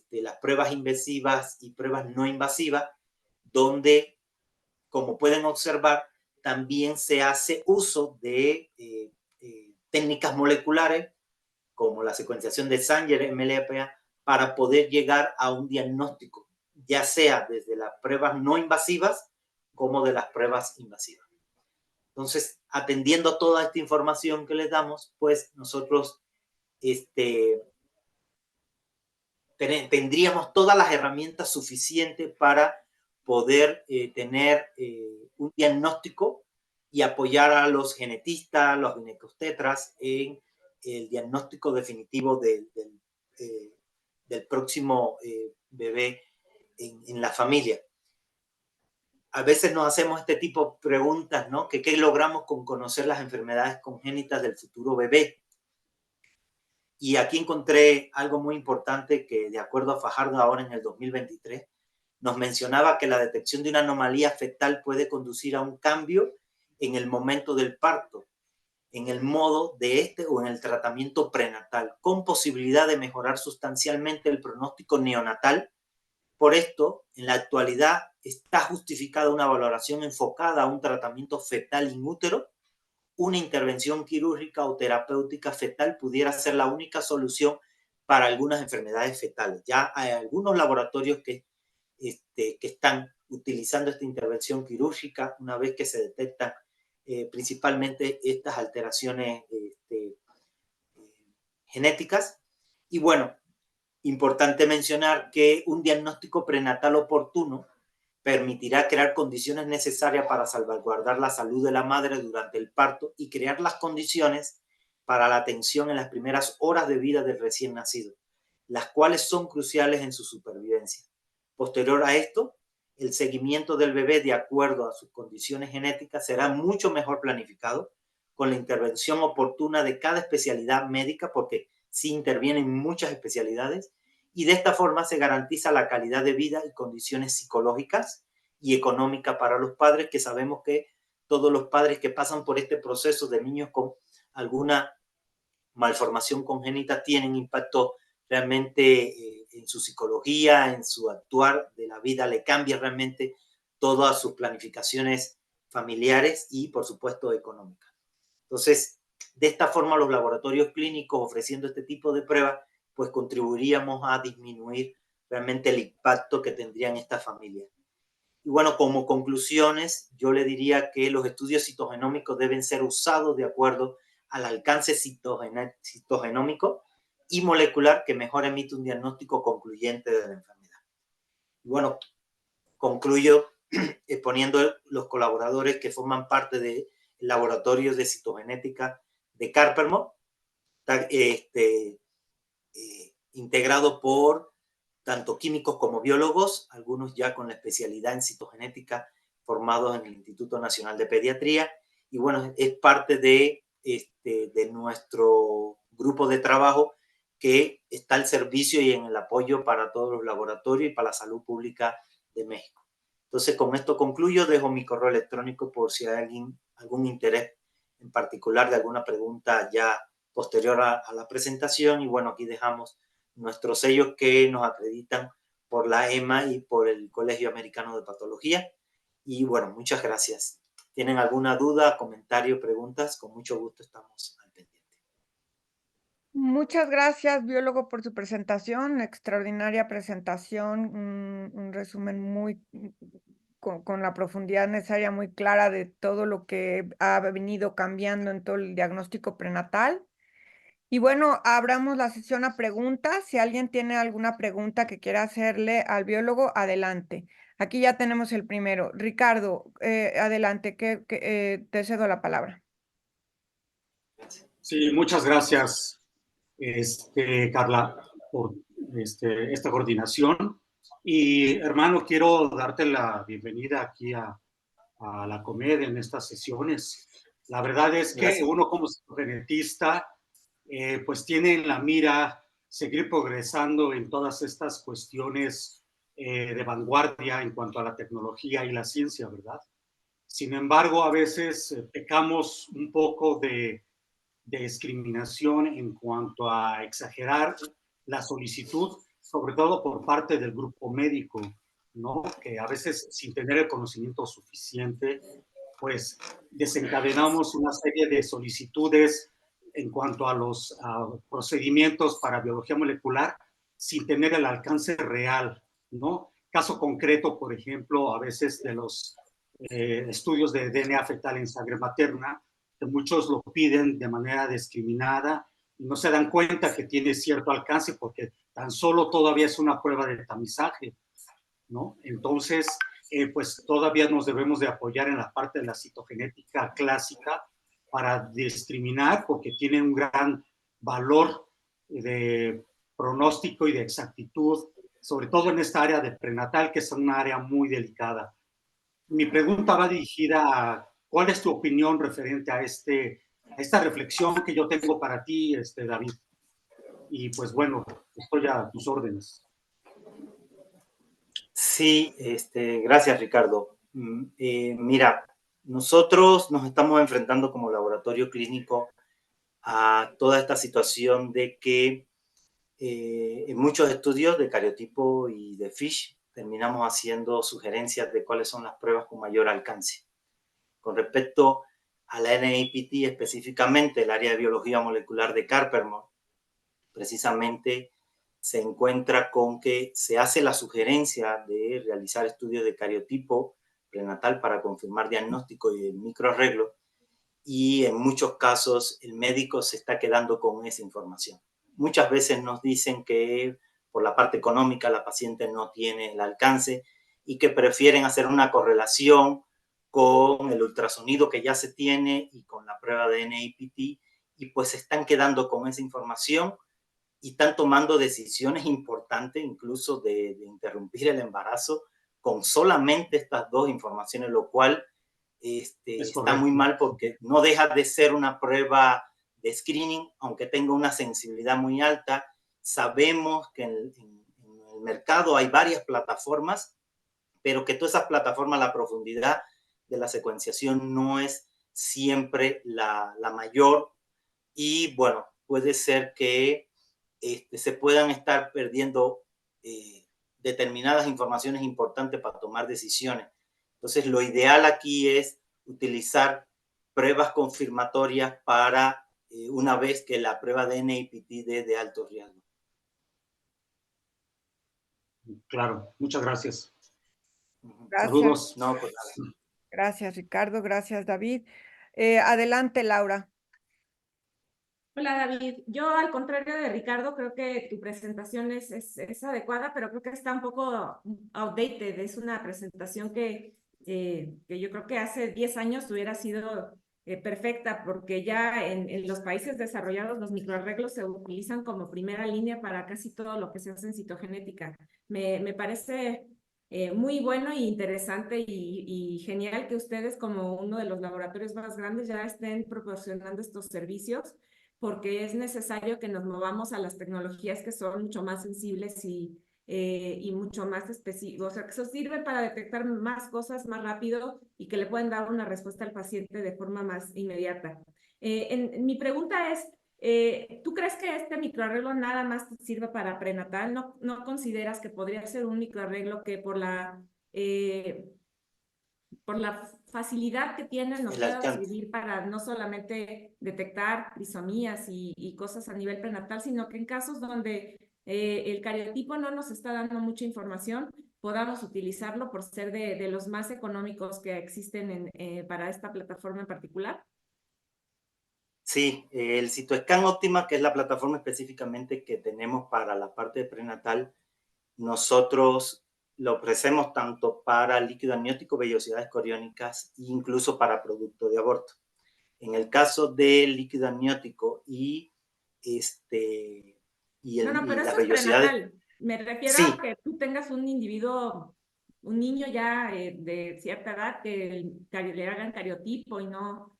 las pruebas invasivas y pruebas no invasivas, donde, como pueden observar, también se hace uso de técnicas moleculares como la secuenciación de Sanger, MLPA, para poder llegar a un diagnóstico, ya sea desde las pruebas no invasivas como de las pruebas invasivas. Entonces, atendiendo toda esta información que les damos, pues nosotros tendríamos todas las herramientas suficientes para poder tener un diagnóstico y apoyar a los genetistas, los ginecostetras en el diagnóstico definitivo del próximo bebé en la familia. A veces nos hacemos este tipo de preguntas, ¿no? ¿Qué logramos con conocer las enfermedades congénitas del futuro bebé? Y aquí encontré algo muy importante que, de acuerdo a Fajardo, ahora en el 2023, nos mencionaba que la detección de una anomalía fetal puede conducir a un cambio en el momento del parto, en el modo de o en el tratamiento prenatal, con posibilidad de mejorar sustancialmente el pronóstico neonatal. Por esto, en la actualidad está justificada una valoración enfocada a un tratamiento fetal in útero. Una intervención quirúrgica o terapéutica fetal pudiera ser la única solución para algunas enfermedades fetales. Ya hay algunos laboratorios que están utilizando esta intervención quirúrgica una vez que se detectan principalmente estas alteraciones genéticas. Y bueno, importante mencionar que un diagnóstico prenatal oportuno permitirá crear condiciones necesarias para salvaguardar la salud de la madre durante el parto y crear las condiciones para la atención en las primeras horas de vida del recién nacido, las cuales son cruciales en su supervivencia. Posterior a esto, el seguimiento del bebé de acuerdo a sus condiciones genéticas será mucho mejor planificado con la intervención oportuna de cada especialidad médica, porque sí intervienen muchas especialidades, y de esta forma se garantiza la calidad de vida y condiciones psicológicas y económicas para los padres, que sabemos que todos los padres que pasan por este proceso de niños con alguna malformación congénita tienen impacto realmente en su psicología, en su actuar de la vida, le cambia realmente todas sus planificaciones familiares y, por supuesto, económicas. Entonces, de esta forma, los laboratorios clínicos ofreciendo este tipo de pruebas, pues contribuiríamos a disminuir realmente el impacto que tendrían estas familias. Y bueno, como conclusiones, yo le diría que los estudios citogenómicos deben ser usados de acuerdo al alcance citogenómico y molecular que mejor emite un diagnóstico concluyente de la enfermedad. Y bueno, concluyo exponiendo los colaboradores que forman parte del laboratorio de citogenética de Carpermo, integrado por tanto químicos como biólogos, algunos ya con la especialidad en citogenética formados en el Instituto Nacional de Pediatría. Y bueno, es parte de nuestro grupo de trabajo que está al servicio y en el apoyo para todos los laboratorios y para la salud pública de México. Entonces, con esto concluyo, dejo mi correo electrónico por si hay algún interés en particular de alguna pregunta ya posterior a la presentación. Y bueno, aquí dejamos nuestros sellos que nos acreditan por la EMA y por el Colegio Americano de Patología. Y bueno, muchas gracias. ¿Tienen alguna duda, comentario, preguntas? Con mucho gusto estamos al pendiente. Muchas gracias, biólogo, por su presentación, extraordinaria presentación, un resumen muy con la profundidad necesaria, muy clara de todo lo que ha venido cambiando en todo el diagnóstico prenatal. Y bueno, abramos la sesión a preguntas. Si alguien tiene alguna pregunta que quiera hacerle al biólogo, adelante. Aquí ya tenemos el primero. Ricardo, adelante, te cedo la palabra. Sí, muchas gracias, Carla, por esta coordinación. Y hermano, quiero darte la bienvenida aquí a la Comedia en estas sesiones. La verdad es que Gracias. uno como genetista, pues tiene en la mira seguir progresando en todas estas cuestiones de vanguardia en cuanto a la tecnología y la ciencia, ¿verdad? Sin embargo, a veces pecamos un poco de discriminación en cuanto a exagerar la solicitud, sobre todo por parte del grupo médico, ¿no? Que a veces, sin tener el conocimiento suficiente, pues desencadenamos una serie de solicitudes en cuanto a los procedimientos para biología molecular sin tener el alcance real, ¿no? Caso concreto, por ejemplo, a veces de los estudios de DNA fetal en sangre materna, que muchos lo piden de manera discriminada y no se dan cuenta que tiene cierto alcance porque tan solo todavía es una prueba de tamizaje, ¿no? Entonces, pues todavía nos debemos de apoyar en la parte de la citogenética clásica para discriminar porque tiene un gran valor de pronóstico y de exactitud, sobre todo en esta área de prenatal, que es una área muy delicada. Mi pregunta va dirigida a cuál es tu opinión referente a esta reflexión que yo tengo para ti, David. Y pues bueno, estoy a tus órdenes. Sí, gracias, Ricardo. Mira, nosotros nos estamos enfrentando como laboratorio clínico a toda esta situación de que en muchos estudios de cariotipo y de FISH terminamos haciendo sugerencias de cuáles son las pruebas con mayor alcance. Con respecto a la NIPT específicamente, el área de biología molecular de Carpermore, precisamente se encuentra con que se hace la sugerencia de realizar estudios de cariotipo prenatal para confirmar diagnóstico y el microarreglo, y en muchos casos el médico se está quedando con esa información. Muchas veces nos dicen que por la parte económica la paciente no tiene el alcance y que prefieren hacer una correlación con el ultrasonido que ya se tiene y con la prueba de NIPT, y pues se están quedando con esa información y están tomando decisiones importantes, incluso de interrumpir el embarazo con solamente estas dos informaciones, lo cual está muy mal porque no deja de ser una prueba de screening, aunque tenga una sensibilidad muy alta. Sabemos que en el mercado hay varias plataformas, pero que todas esas plataformas, la profundidad de la secuenciación no es siempre la mayor, y bueno, puede ser que se puedan estar perdiendo determinadas informaciones importantes para tomar decisiones. Entonces, lo ideal aquí es utilizar pruebas confirmatorias para una vez que la prueba de NIPT dé de alto riesgo. Claro, muchas gracias. Gracias. Saludos. No, pues nada. Gracias, Ricardo. Gracias, David. Adelante, Laura. Hola David, yo al contrario de Ricardo creo que tu presentación es adecuada, pero creo que está un poco outdated. Es una presentación que yo creo que hace 10 años hubiera sido perfecta, porque ya en los países desarrollados los microarreglos se utilizan como primera línea para casi todo lo que se hace en citogenética. Me parece muy bueno e interesante y genial que ustedes, como uno de los laboratorios más grandes, ya estén proporcionando estos servicios, porque es necesario que nos movamos a las tecnologías que son mucho más sensibles y mucho más específicas, o sea, que eso sirve para detectar más cosas más rápido y que le pueden dar una respuesta al paciente de forma más inmediata. Mi pregunta es, ¿tú crees que este microarreglo nada más sirve para prenatal? ¿No consideras que podría ser un microarreglo que por la facilidad que tienen nos pueda servir para no solamente detectar trisomías y cosas a nivel prenatal, sino que en casos donde el cariotipo no nos está dando mucha información, podamos utilizarlo por ser de los más económicos que existen para esta plataforma en particular? Sí, el Cytoscan Optima, que es la plataforma específicamente que tenemos para la parte de prenatal, nosotros lo ofrecemos tanto para líquido amniótico, vellosidades coriónicas e incluso para producto de aborto. En el caso del líquido amniótico y No, pero las eso es vellosidades. prenatal. Me refiero Sí, a que tú tengas un individuo, un niño ya de cierta edad que le hagan cariotipo y no.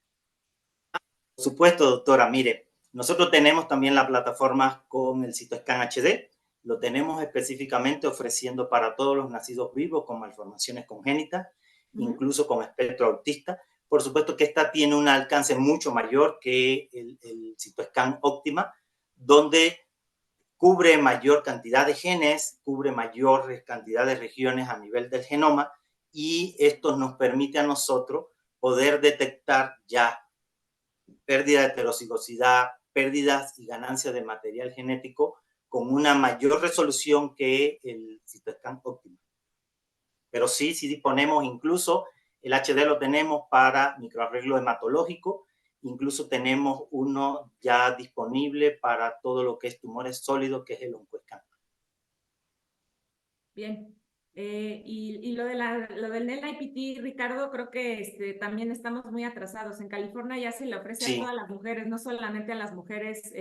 por supuesto, doctora. Mire, nosotros tenemos también la plataforma con el Cytoscan HD. Lo tenemos específicamente ofreciendo para todos los nacidos vivos con malformaciones congénitas, incluso con espectro autista. Por supuesto que esta tiene un alcance mucho mayor que el Cytoscan Optima, donde cubre mayor cantidad de genes, cubre mayor cantidad de regiones a nivel del genoma, y esto nos permite a nosotros poder detectar ya pérdida de heterocigosidad, pérdidas y ganancias de material genético con una mayor resolución que el Cytoscan Optima. Pero sí disponemos, incluso el HD lo tenemos para microarreglo hematológico, incluso tenemos uno ya disponible para todo lo que es tumores sólidos, que es el OncoScan. Bien. Y lo del NIPT, Ricardo, creo que también estamos muy atrasados. En California ya se le ofrece a todas las mujeres, no solamente a las mujeres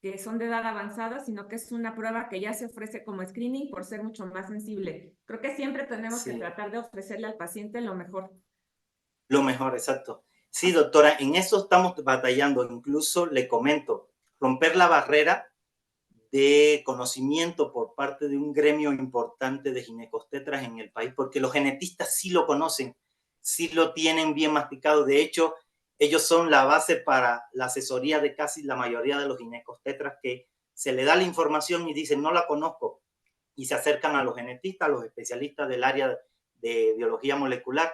que son de edad avanzada, sino que es una prueba que ya se ofrece como screening por ser mucho más sensible. Creo que siempre tenemos que tratar de ofrecerle al paciente lo mejor. Lo mejor, exacto. Sí, doctora, en eso estamos batallando. Incluso le comento, romper la barrera de conocimiento por parte de un gremio importante de ginecostetras en el país, porque los genetistas sí lo conocen, sí lo tienen bien masticado. De hecho, ellos son la base para la asesoría de casi la mayoría de los ginecostetras, que se le da la información y dicen, no la conozco, y se acercan a los genetistas, a los especialistas del área de biología molecular,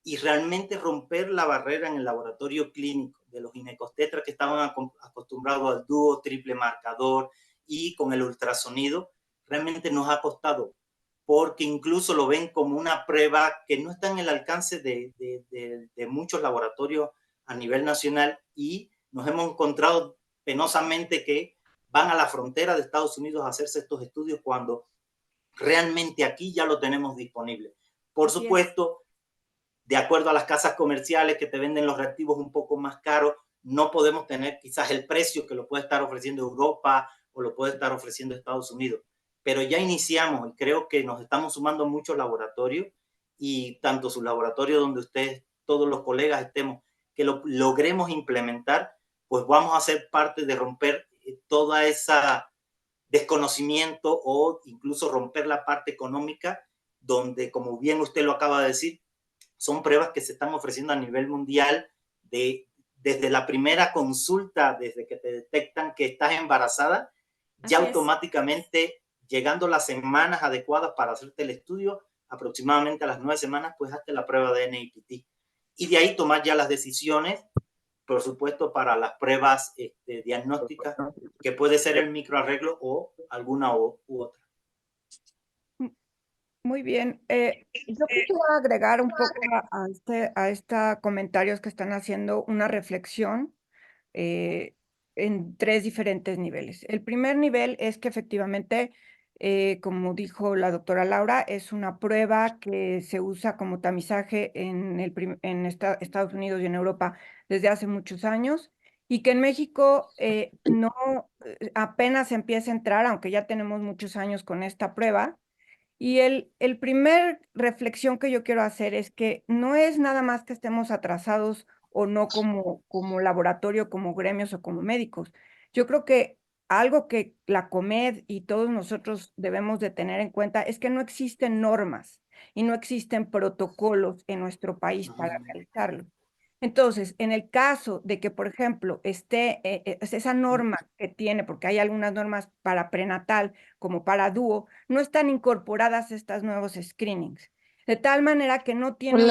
y realmente romper la barrera en el laboratorio clínico de los ginecostetras que estaban acostumbrados al dúo, triple marcador y con el ultrasonido, realmente nos ha costado, porque incluso lo ven como una prueba que no está en el alcance de muchos laboratorios a nivel nacional, y nos hemos encontrado penosamente que van a la frontera de Estados Unidos a hacerse estos estudios cuando realmente aquí ya lo tenemos disponible. Por supuesto, de acuerdo a las casas comerciales que te venden los reactivos un poco más caros, no podemos tener quizás el precio que lo puede estar ofreciendo Europa o lo puede estar ofreciendo Estados Unidos. Pero ya iniciamos y creo que nos estamos sumando muchos laboratorios, y tanto su laboratorio donde ustedes, todos los colegas estemos, que lo logremos implementar, pues vamos a ser parte de romper toda esa desconocimiento o incluso romper la parte económica, donde, como bien usted lo acaba de decir, son pruebas que se están ofreciendo a nivel mundial desde la primera consulta, desde que te detectan que estás embarazada, ya automáticamente llegando las semanas adecuadas para hacerte el estudio, aproximadamente a las 9 semanas, pues hazte la prueba de NIPT. Y de ahí tomar ya las decisiones, por supuesto, para las pruebas diagnósticas, que puede ser el microarreglo o alguna u otra. Muy bien. Yo quisiera agregar un poco a estos comentarios que están haciendo una reflexión en 3 diferentes niveles. El primer nivel es que efectivamente, como dijo la doctora Laura, es una prueba que se usa como tamizaje en Estados Unidos y en Europa desde hace muchos años, y que en México no apenas empieza a entrar, aunque ya tenemos muchos años con esta prueba. Y el primer reflexión que yo quiero hacer es que no es nada más que estemos atrasados o no como laboratorio, como gremios o como médicos. Yo creo que algo que la COMED y todos nosotros debemos de tener en cuenta es que no existen normas y no existen protocolos en nuestro país para realizarlo. Entonces, en el caso de que, por ejemplo, esté esa norma que tiene, porque hay algunas normas para prenatal como para dúo, no están incorporadas estas nuevos screenings, de tal manera que no tiene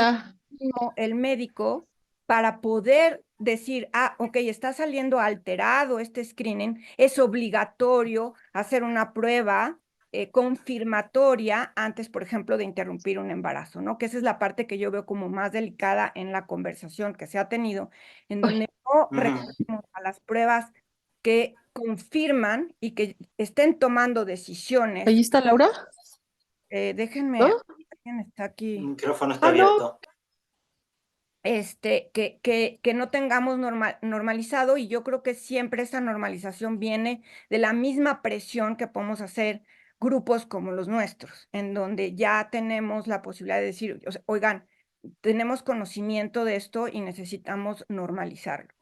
el médico para poder decir, ok, está saliendo alterado este screening, es obligatorio hacer una prueba confirmatoria antes, por ejemplo, de interrumpir un embarazo, ¿no? Que esa es la parte que yo veo como más delicada en la conversación que se ha tenido, en donde no recurrimos a las pruebas que confirman y que estén tomando decisiones. ¿Ahí está Laura? Déjenme, ¿No? ¿quién está El aquí? micrófono está Ah, no. abierto. Que no tengamos normalizado, y yo creo que siempre esa normalización viene de la misma presión que podemos hacer grupos como los nuestros, en donde ya tenemos la posibilidad de decir, o sea, oigan, tenemos conocimiento de esto y necesitamos normalizarlo.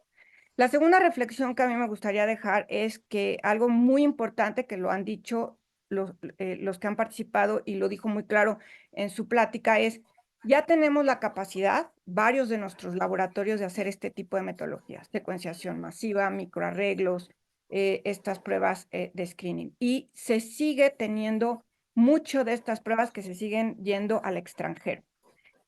La segunda reflexión que a mí me gustaría dejar es que algo muy importante que lo han dicho los que han participado, y lo dijo muy claro en su plática, es ya tenemos la capacidad, varios de nuestros laboratorios, de hacer este tipo de metodologías, secuenciación masiva, microarreglos, estas pruebas de screening. Y se sigue teniendo mucho de estas pruebas que se siguen yendo al extranjero.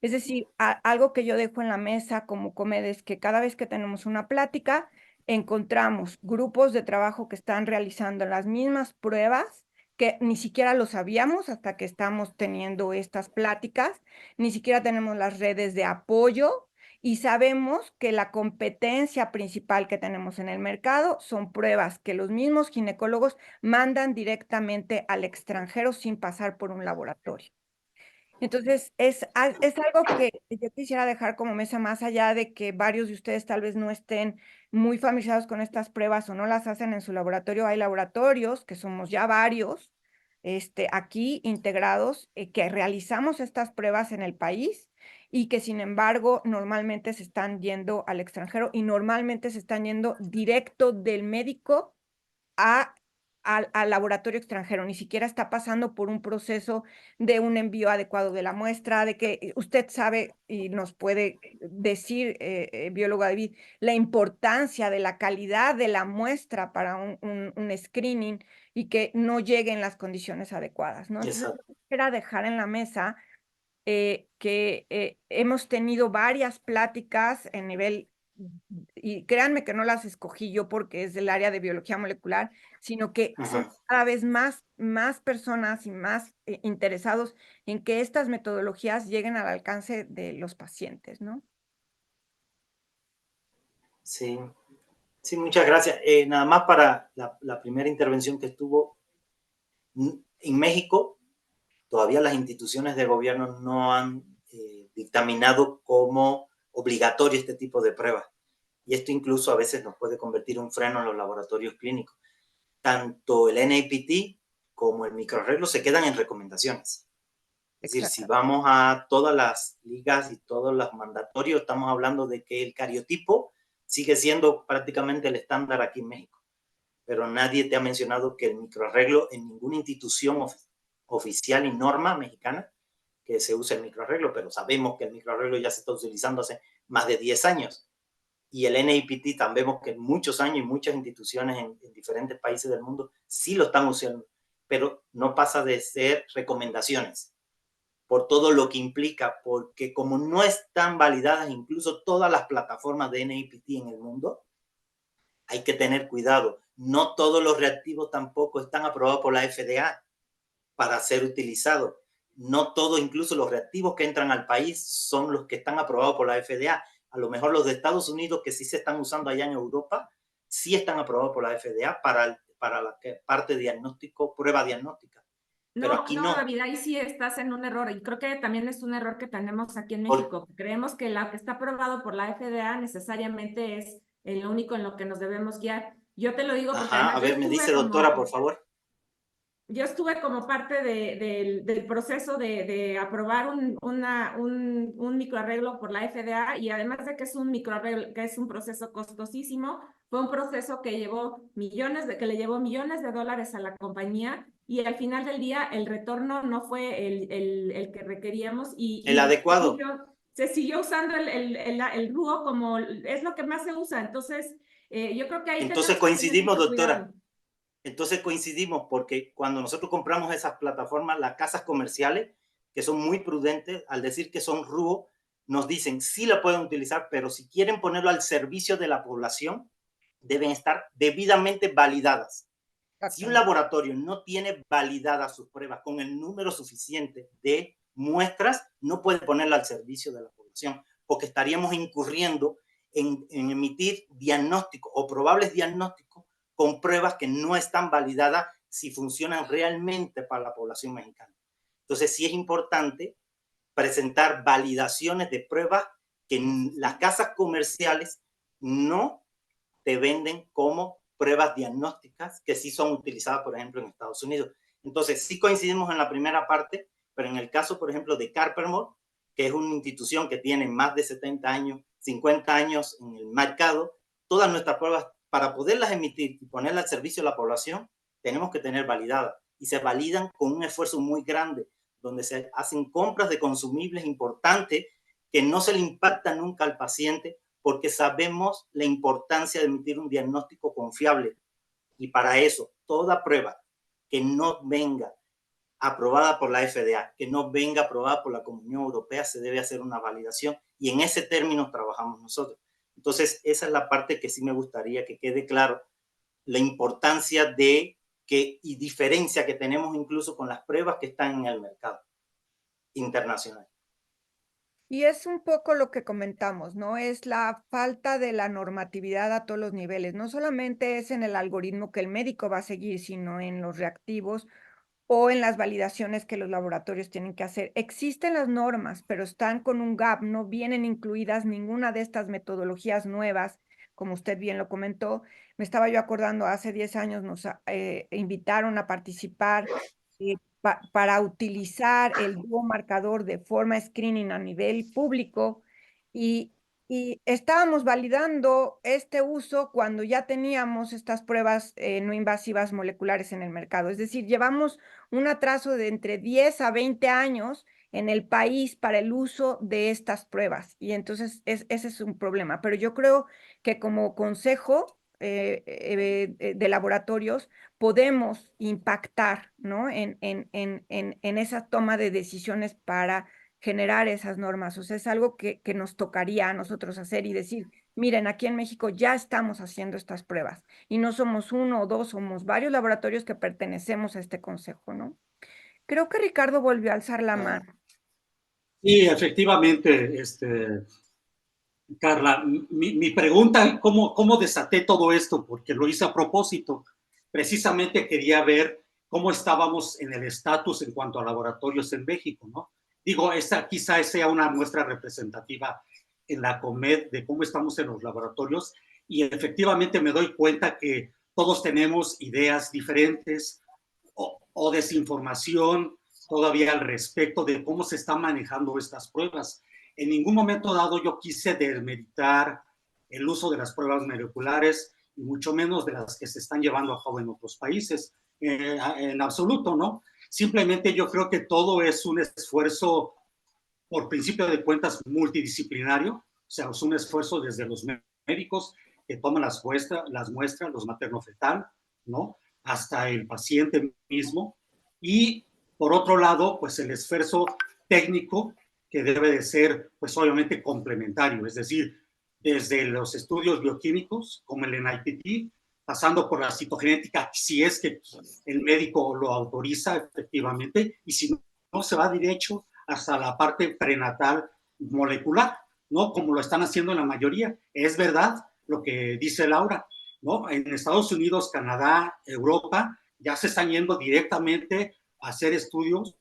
Es decir, algo que yo dejo en la mesa como Comed es que cada vez que tenemos una plática, encontramos grupos de trabajo que están realizando las mismas pruebas que ni siquiera lo sabíamos hasta que estamos teniendo estas pláticas, ni siquiera tenemos las redes de apoyo, y sabemos que la competencia principal que tenemos en el mercado son pruebas que los mismos ginecólogos mandan directamente al extranjero sin pasar por un laboratorio. Entonces, es algo que yo quisiera dejar como mesa, más allá de que varios de ustedes tal vez no estén muy familiarizados con estas pruebas o no las hacen en su laboratorio. Hay laboratorios, que somos ya varios, aquí integrados, que realizamos estas pruebas en el país y que, sin embargo, normalmente se están yendo al extranjero y normalmente se están yendo directo del médico al laboratorio extranjero. Ni siquiera está pasando por un proceso de un envío adecuado de la muestra, de que usted sabe y nos puede decir, biólogo David, la importancia de la calidad de la muestra para un screening, y que no llegue en las condiciones adecuadas, ¿no? Entonces, Exacto. quisiera dejar en la mesa que hemos tenido varias pláticas en nivel, y créanme que no las escogí yo porque es del área de biología molecular, sino que son cada vez más personas y más interesados en que estas metodologías lleguen al alcance de los pacientes, ¿no? Sí, sí, muchas gracias. Nada más para la primera intervención que estuvo en México, todavía las instituciones de gobierno no han dictaminado como obligatorio este tipo de pruebas. Y esto incluso a veces nos puede convertir en un freno en los laboratorios clínicos. Tanto el NIPT como el microarreglo se quedan en recomendaciones. Es decir, si vamos a todas las ligas y todos los mandatorios, estamos hablando de que el cariotipo sigue siendo prácticamente el estándar aquí en México. Pero nadie te ha mencionado que el microarreglo en ninguna institución oficial y norma mexicana que se usa el microarreglo, pero sabemos que el microarreglo ya se está utilizando hace más de 10 años. Y el NIPT también vemos que en muchos años y muchas instituciones en diferentes países del mundo sí lo están usando, pero no pasa de ser recomendaciones por todo lo que implica, porque como no están validadas incluso todas las plataformas de NIPT en el mundo, hay que tener cuidado. No todos los reactivos tampoco están aprobados por la FDA para ser utilizados. No todos, incluso los reactivos que entran al país, son los que están aprobados por la FDA. A lo mejor los de Estados Unidos, que sí se están usando allá en Europa, sí están aprobados por la FDA para la parte diagnóstico, prueba diagnóstica. Pero No, aquí no, no. David, ahí sí estás en un error, y creo que también es un error que tenemos aquí en México. Creemos que lo que está aprobado por la FDA necesariamente es lo único en lo que nos debemos guiar. Yo te lo digo porque Ajá, además a ver, me dice doctora, por favor. yo estuve como parte del proceso de aprobar un microarreglo por la FDA, y además de que es un microarreglo, que es un proceso costosísimo, fue un proceso que le llevó millones de dólares a la compañía, y al final del día el retorno no fue el que requeríamos, El adecuado. Se siguió usando el RUO como es lo que más se usa. Entonces, yo creo que ahí entonces tenemos que tener coincidimos, mucho doctora. cuidado. Entonces coincidimos porque cuando nosotros compramos esas plataformas, las casas comerciales, que son muy prudentes, al decir que son RUO, nos dicen sí la pueden utilizar, pero si quieren ponerlo al servicio de la población, deben estar debidamente validadas. Si un laboratorio no tiene validadas sus pruebas con el número suficiente de muestras, no puede ponerla al servicio de la población, porque estaríamos incurriendo en emitir diagnósticos o probables diagnósticos con pruebas que no están validadas si funcionan realmente para la población mexicana. Entonces, sí es importante presentar validaciones de pruebas que las casas comerciales no te venden como pruebas diagnósticas que sí son utilizadas, por ejemplo, en Estados Unidos. Entonces, sí coincidimos en la primera parte, pero en el caso, por ejemplo, de Carpermore, que es una institución que tiene más de 70 años, 50 años en el mercado, todas nuestras pruebas, para poderlas emitir y ponerlas al servicio de la población, tenemos que tener validadas. Y se validan con un esfuerzo muy grande, donde se hacen compras de consumibles importantes que no se le impacta nunca al paciente, porque sabemos la importancia de emitir un diagnóstico confiable. Y para eso, toda prueba que no venga aprobada por la FDA, que no venga aprobada por la Comunidad Europea, se debe hacer una validación, y en ese término trabajamos nosotros. Entonces, esa es la parte que sí me gustaría que quede claro, la importancia de que, y diferencia que tenemos incluso con las pruebas que están en el mercado internacional. Y es un poco lo que comentamos, ¿no? Es la falta de la normatividad a todos los niveles. No solamente es en el algoritmo que el médico va a seguir, sino en los reactivos o en las validaciones que los laboratorios tienen que hacer. Existen las normas, pero están con un gap, no vienen incluidas ninguna de estas metodologías nuevas, como usted bien lo comentó. Me estaba yo acordando, hace 10 años nos invitaron a participar para utilizar el biomarcador de forma screening a nivel público y, y estábamos validando este uso cuando ya teníamos estas pruebas no invasivas moleculares en el mercado. Es decir, llevamos un atraso de entre 10 a 20 años en el país para el uso de estas pruebas. Y entonces ese es un problema. Pero yo creo que como consejo de laboratorios podemos impactar, ¿no? en esa toma de decisiones para generar esas normas. O sea, es algo que nos tocaría a nosotros hacer y decir, miren, aquí en México ya estamos haciendo estas pruebas y no somos uno o dos, somos varios laboratorios que pertenecemos a este consejo, ¿no? Creo que Ricardo volvió a alzar la mano. Sí, efectivamente, Carla, mi pregunta, ¿cómo desaté todo esto? Porque lo hice a propósito. Precisamente quería ver cómo estábamos en el estatus en cuanto a laboratorios en México, ¿no? Digo, esta quizá sea una muestra representativa en la COMED de cómo estamos en los laboratorios, y efectivamente me doy cuenta que todos tenemos ideas diferentes o desinformación todavía al respecto de cómo se están manejando estas pruebas. En ningún momento dado yo quise desmeritar el uso de las pruebas moleculares, y mucho menos de las que se están llevando a cabo en otros países, en absoluto, ¿no? Simplemente yo creo que todo es un esfuerzo, por principio de cuentas, multidisciplinario, o sea, es un esfuerzo desde los médicos que toman las muestras, los materno-fetal, ¿no? Hasta el paciente mismo, y por otro lado, pues el esfuerzo técnico que debe de ser, pues obviamente complementario, es decir, desde los estudios bioquímicos, como el NIPT, pasando por la citogenética, si es que el médico lo autoriza efectivamente, y si no, se va derecho hasta la parte prenatal molecular, ¿no? Como lo están haciendo en la mayoría. Es verdad lo que dice Laura, ¿no? En Estados Unidos, Canadá, Europa, ya se están yendo directamente a hacer estudios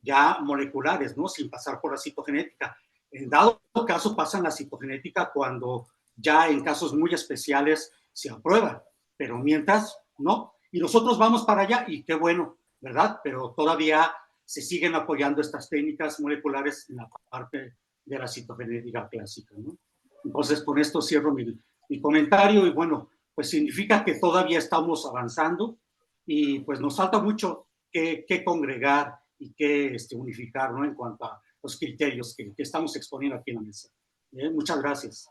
ya moleculares, ¿no? Sin pasar por la citogenética. En dado caso pasan la citogenética cuando ya en casos muy especiales se aprueba, pero mientras no. Y nosotros vamos para allá y qué bueno, ¿verdad? Pero todavía se siguen apoyando estas técnicas moleculares en la parte de la citogenética clásica, ¿no? Entonces, con esto cierro mi comentario y bueno, pues significa que todavía estamos avanzando y pues nos falta mucho que congregar y que unificar, ¿no? En cuanto a los criterios que estamos exponiendo aquí en la mesa. Muchas gracias.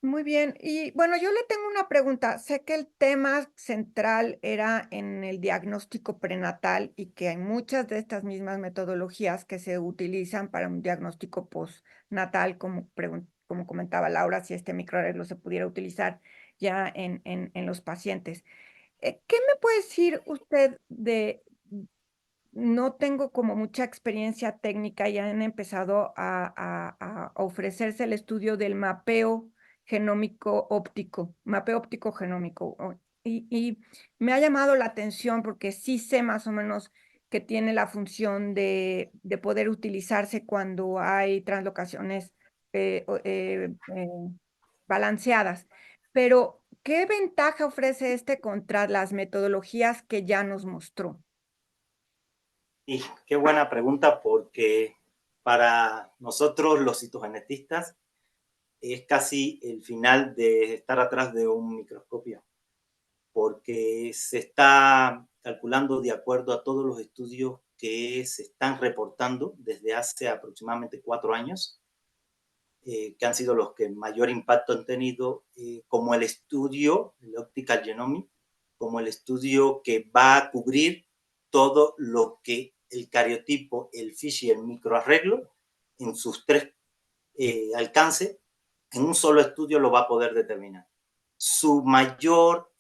Muy bien. Y bueno, yo le tengo una pregunta. Sé que el tema central era en el diagnóstico prenatal y que hay muchas de estas mismas metodologías que se utilizan para un diagnóstico postnatal, como como comentaba Laura, si este microarreglo se pudiera utilizar ya en los pacientes. ¿Qué me puede decir usted de, no tengo como mucha experiencia técnica, ya han empezado a ofrecerse el estudio del mapeo genómico óptico, mapeo óptico genómico, y me ha llamado la atención porque sí sé más o menos que tiene la función de poder utilizarse cuando hay translocaciones balanceadas. Pero, ¿qué ventaja ofrece este contra las metodologías que ya nos mostró? Y qué buena pregunta, porque para nosotros los citogenetistas es casi el final de estar atrás de un microscopio, porque se está calculando de acuerdo a todos los estudios que se están reportando desde hace aproximadamente 4 años, que han sido los que mayor impacto han tenido, como el estudio, el Optical Genomics, como el estudio que va a cubrir todo lo que el cariotipo, el FISH y el microarreglo, en sus 3 alcances, en un solo estudio lo va a poder determinar. Su mayor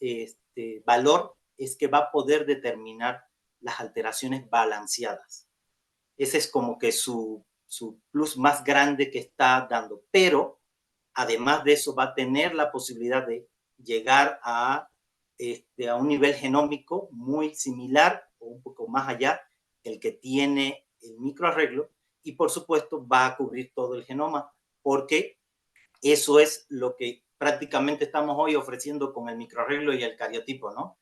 valor es que va a poder determinar las alteraciones balanceadas. Ese es como que su plus más grande que está dando. Pero, además de eso, va a tener la posibilidad de llegar a un nivel genómico muy similar o un poco más allá el que tiene el microarreglo, y por supuesto va a cubrir todo el genoma, porque eso es lo que prácticamente estamos hoy ofreciendo con el microarreglo y el cariotipo, ¿no?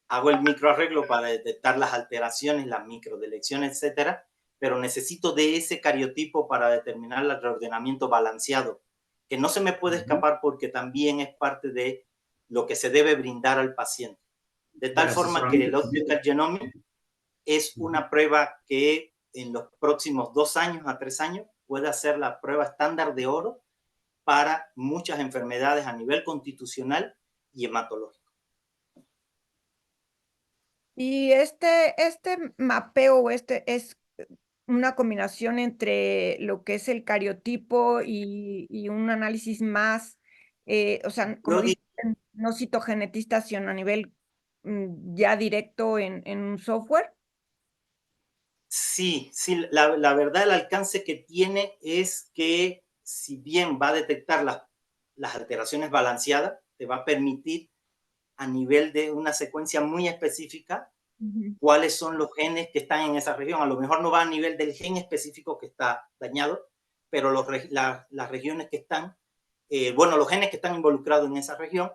Hago el microarreglo para detectar las alteraciones, las microdelecciones, etcétera, pero necesito de ese cariotipo para determinar el reordenamiento balanceado, que no se me puede escapar porque también es parte de lo que se debe brindar al paciente. De tal forma que el Optical Genomics es una prueba que en los próximos 2 años a 3 años puede ser la prueba estándar de oro para muchas enfermedades a nivel constitucional y hematológico. Y este mapeo, es una combinación entre lo que es el cariotipo y un análisis más, o sea, como dicen, no citogenetistas, sino a nivel ya directo en un software. Sí, sí, la verdad el alcance que tiene es que si bien va a detectar las alteraciones balanceadas, te va a permitir a nivel de una secuencia muy específica cuáles son los genes que están en esa región. A lo mejor no va a nivel del gen específico que está dañado, pero las regiones que están, los genes que están involucrados en esa región,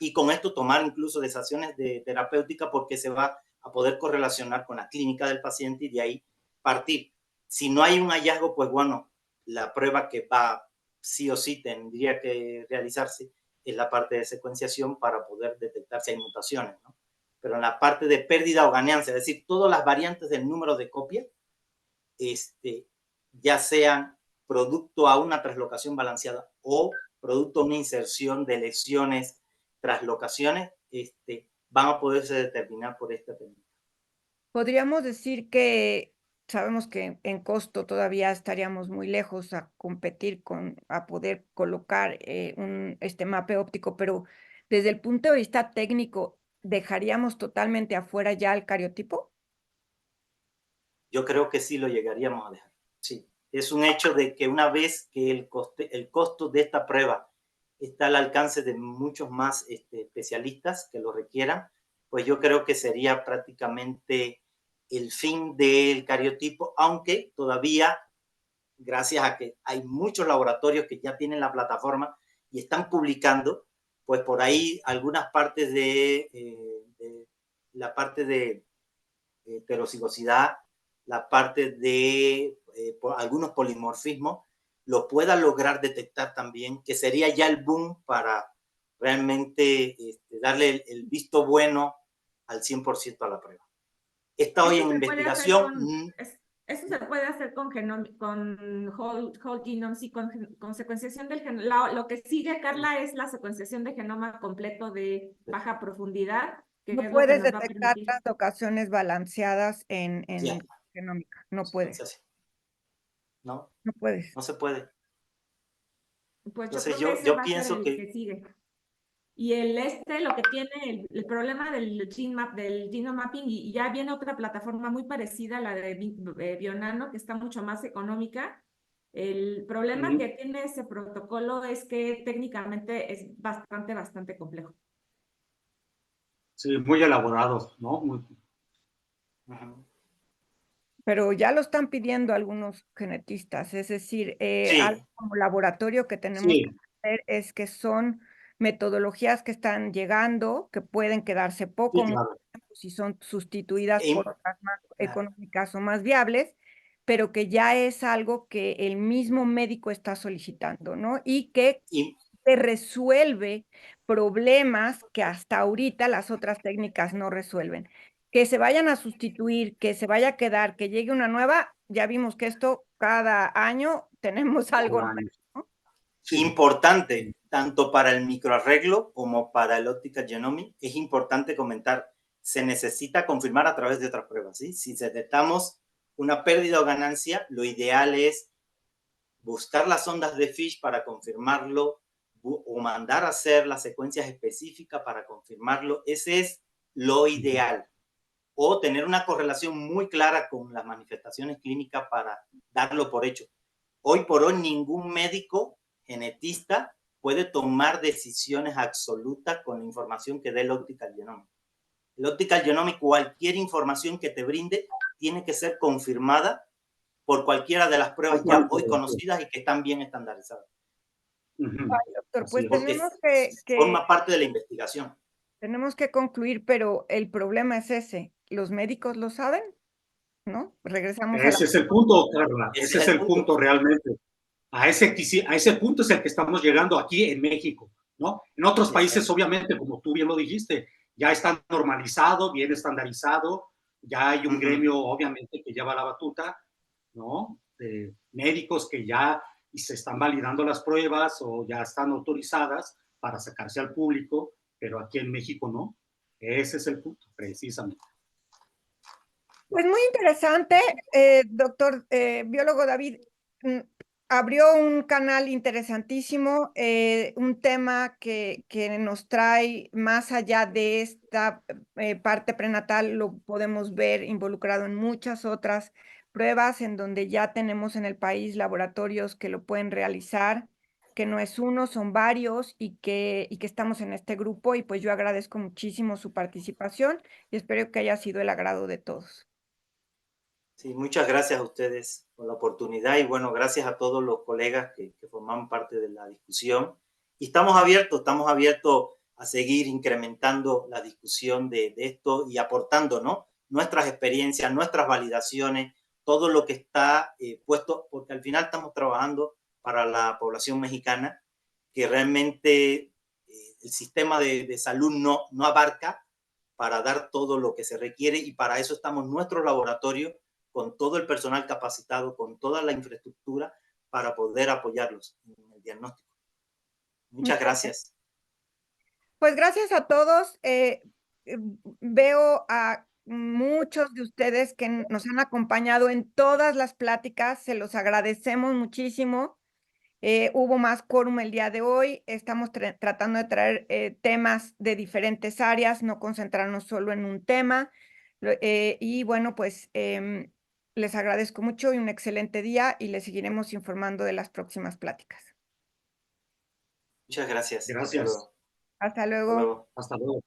y con esto tomar incluso decisiones de terapéutica, porque se va a poder correlacionar con la clínica del paciente y de ahí partir. Si no hay un hallazgo, pues bueno, la prueba que va sí o sí tendría que realizarse es la parte de secuenciación para poder detectar si hay mutaciones, ¿no? Pero en la parte de pérdida o ganancia, es decir, todas las variantes del número de copias, ya sean producto a una translocación balanceada o producto a una inserción de lesiones, translocaciones, van a poderse determinar por esta técnica. Podríamos decir que sabemos que en costo todavía estaríamos muy lejos a competir a poder colocar este mapeo óptico, pero desde el punto de vista técnico, ¿dejaríamos totalmente afuera ya el cariotipo? Yo creo que sí lo llegaríamos a dejar. Sí, es un hecho de que una vez que el costo de esta prueba está al alcance de muchos más especialistas que lo requieran, pues yo creo que sería prácticamente el fin del cariotipo, aunque todavía, gracias a que hay muchos laboratorios que ya tienen la plataforma y están publicando, pues por ahí algunas partes de la parte de heterocigosidad, la parte de algunos polimorfismos, lo pueda lograr detectar también, que sería ya el boom para realmente darle el visto bueno al 100% a la prueba. Está hoy en investigación. Eso se puede hacer con whole genomes y con secuenciación del genoma. Lo que sigue, Carla, es la secuenciación de genoma completo de baja profundidad, que No es lo que puedes nos va a detectar permitir. translocaciones balanceadas en Yeah. genómica, no puedes. No, No puedes. no se puede. Pues yo Entonces creo que ese yo va a ser pienso el que que sigue. Y lo que tiene, el problema del genome mapping, y ya viene otra plataforma muy parecida a la de Bionano, que está mucho más económica. El problema que tiene ese protocolo es que técnicamente es bastante complejo. Sí, muy elaborado, ¿no? Ujú. Pero ya lo están pidiendo algunos genetistas, es decir, algo Sí, como laboratorio que tenemos que Sí, hacer es que son metodologías que están llegando, que pueden quedarse sí, poco, mucho claro. tiempo si son sustituidas im- por otras más claro. económicas o más viables, pero que ya es algo que el mismo médico está solicitando, ¿no? Y que Im- te resuelve problemas que hasta ahorita las otras técnicas no resuelven. Que se vayan a sustituir, que se vaya a quedar, que llegue una nueva, ya vimos que esto cada año tenemos algo Cada nuevo, año. ¿no? Sí. Importante, tanto para el microarreglo como para el optical genomics, es importante comentar, se necesita confirmar a través de otras pruebas, ¿sí? Si detectamos una pérdida o ganancia, lo ideal es buscar las ondas de Fish para confirmarlo o mandar a hacer las secuencias específicas para confirmarlo. Ese es lo ideal. O tener una correlación muy clara con las manifestaciones clínicas para darlo por hecho. Hoy por hoy ningún médico genetista puede tomar decisiones absolutas con la información que dé el optical genomics. El optical genomics, cualquier información que te brinde, tiene que ser confirmada por cualquiera de las pruebas ya hoy conocidas y que están bien estandarizadas. Ay, doctor, Así pues es. Porque forma parte de la investigación. tenemos que concluir, pero el problema es ese. ¿Los médicos lo saben? ¿No? Regresamos a la... Ese es el punto, Carla. Ese Ese es es el el punto. punto realmente. A ese punto es el que estamos llegando aquí en México, ¿no? En otros países, obviamente, como tú bien lo dijiste, ya está normalizado, bien estandarizado, ya hay un gremio, obviamente, que lleva la batuta, ¿no? De médicos que ya y se están validando las pruebas o ya están autorizadas para sacarse al público, pero aquí en México no. Ese es el punto, precisamente. Pues muy interesante, doctor biólogo David. mm, Abrió un canal interesantísimo, un tema que nos trae más allá de esta parte prenatal, lo podemos ver involucrado en muchas otras pruebas en donde ya tenemos en el país laboratorios que lo pueden realizar, que no es uno, son varios y que estamos en este grupo y pues yo agradezco muchísimo su participación y espero que haya sido el agrado de todos. Sí, muchas gracias a ustedes por la oportunidad y bueno, gracias a todos los colegas que forman parte de la discusión. Y estamos abiertos a seguir incrementando la discusión de esto y aportando, ¿no? Nuestras experiencias, nuestras validaciones, todo lo que está puesto, porque al final estamos trabajando para la población mexicana, que realmente el sistema de salud no abarca para dar todo lo que se requiere y para eso estamos nuestros laboratorios con todo el personal capacitado, con toda la infraestructura para poder apoyarlos en el diagnóstico. Muchas gracias. Pues gracias a todos. Veo a muchos de ustedes que nos han acompañado en todas las pláticas, se los agradecemos muchísimo. Hubo más quórum el día de hoy, estamos tratando de traer temas de diferentes áreas, no concentrarnos solo en un tema. Y bueno, pues les agradezco mucho y un excelente día y les seguiremos informando de las próximas pláticas. Muchas gracias. Gracias. Hasta Hasta luego. luego. Hasta luego.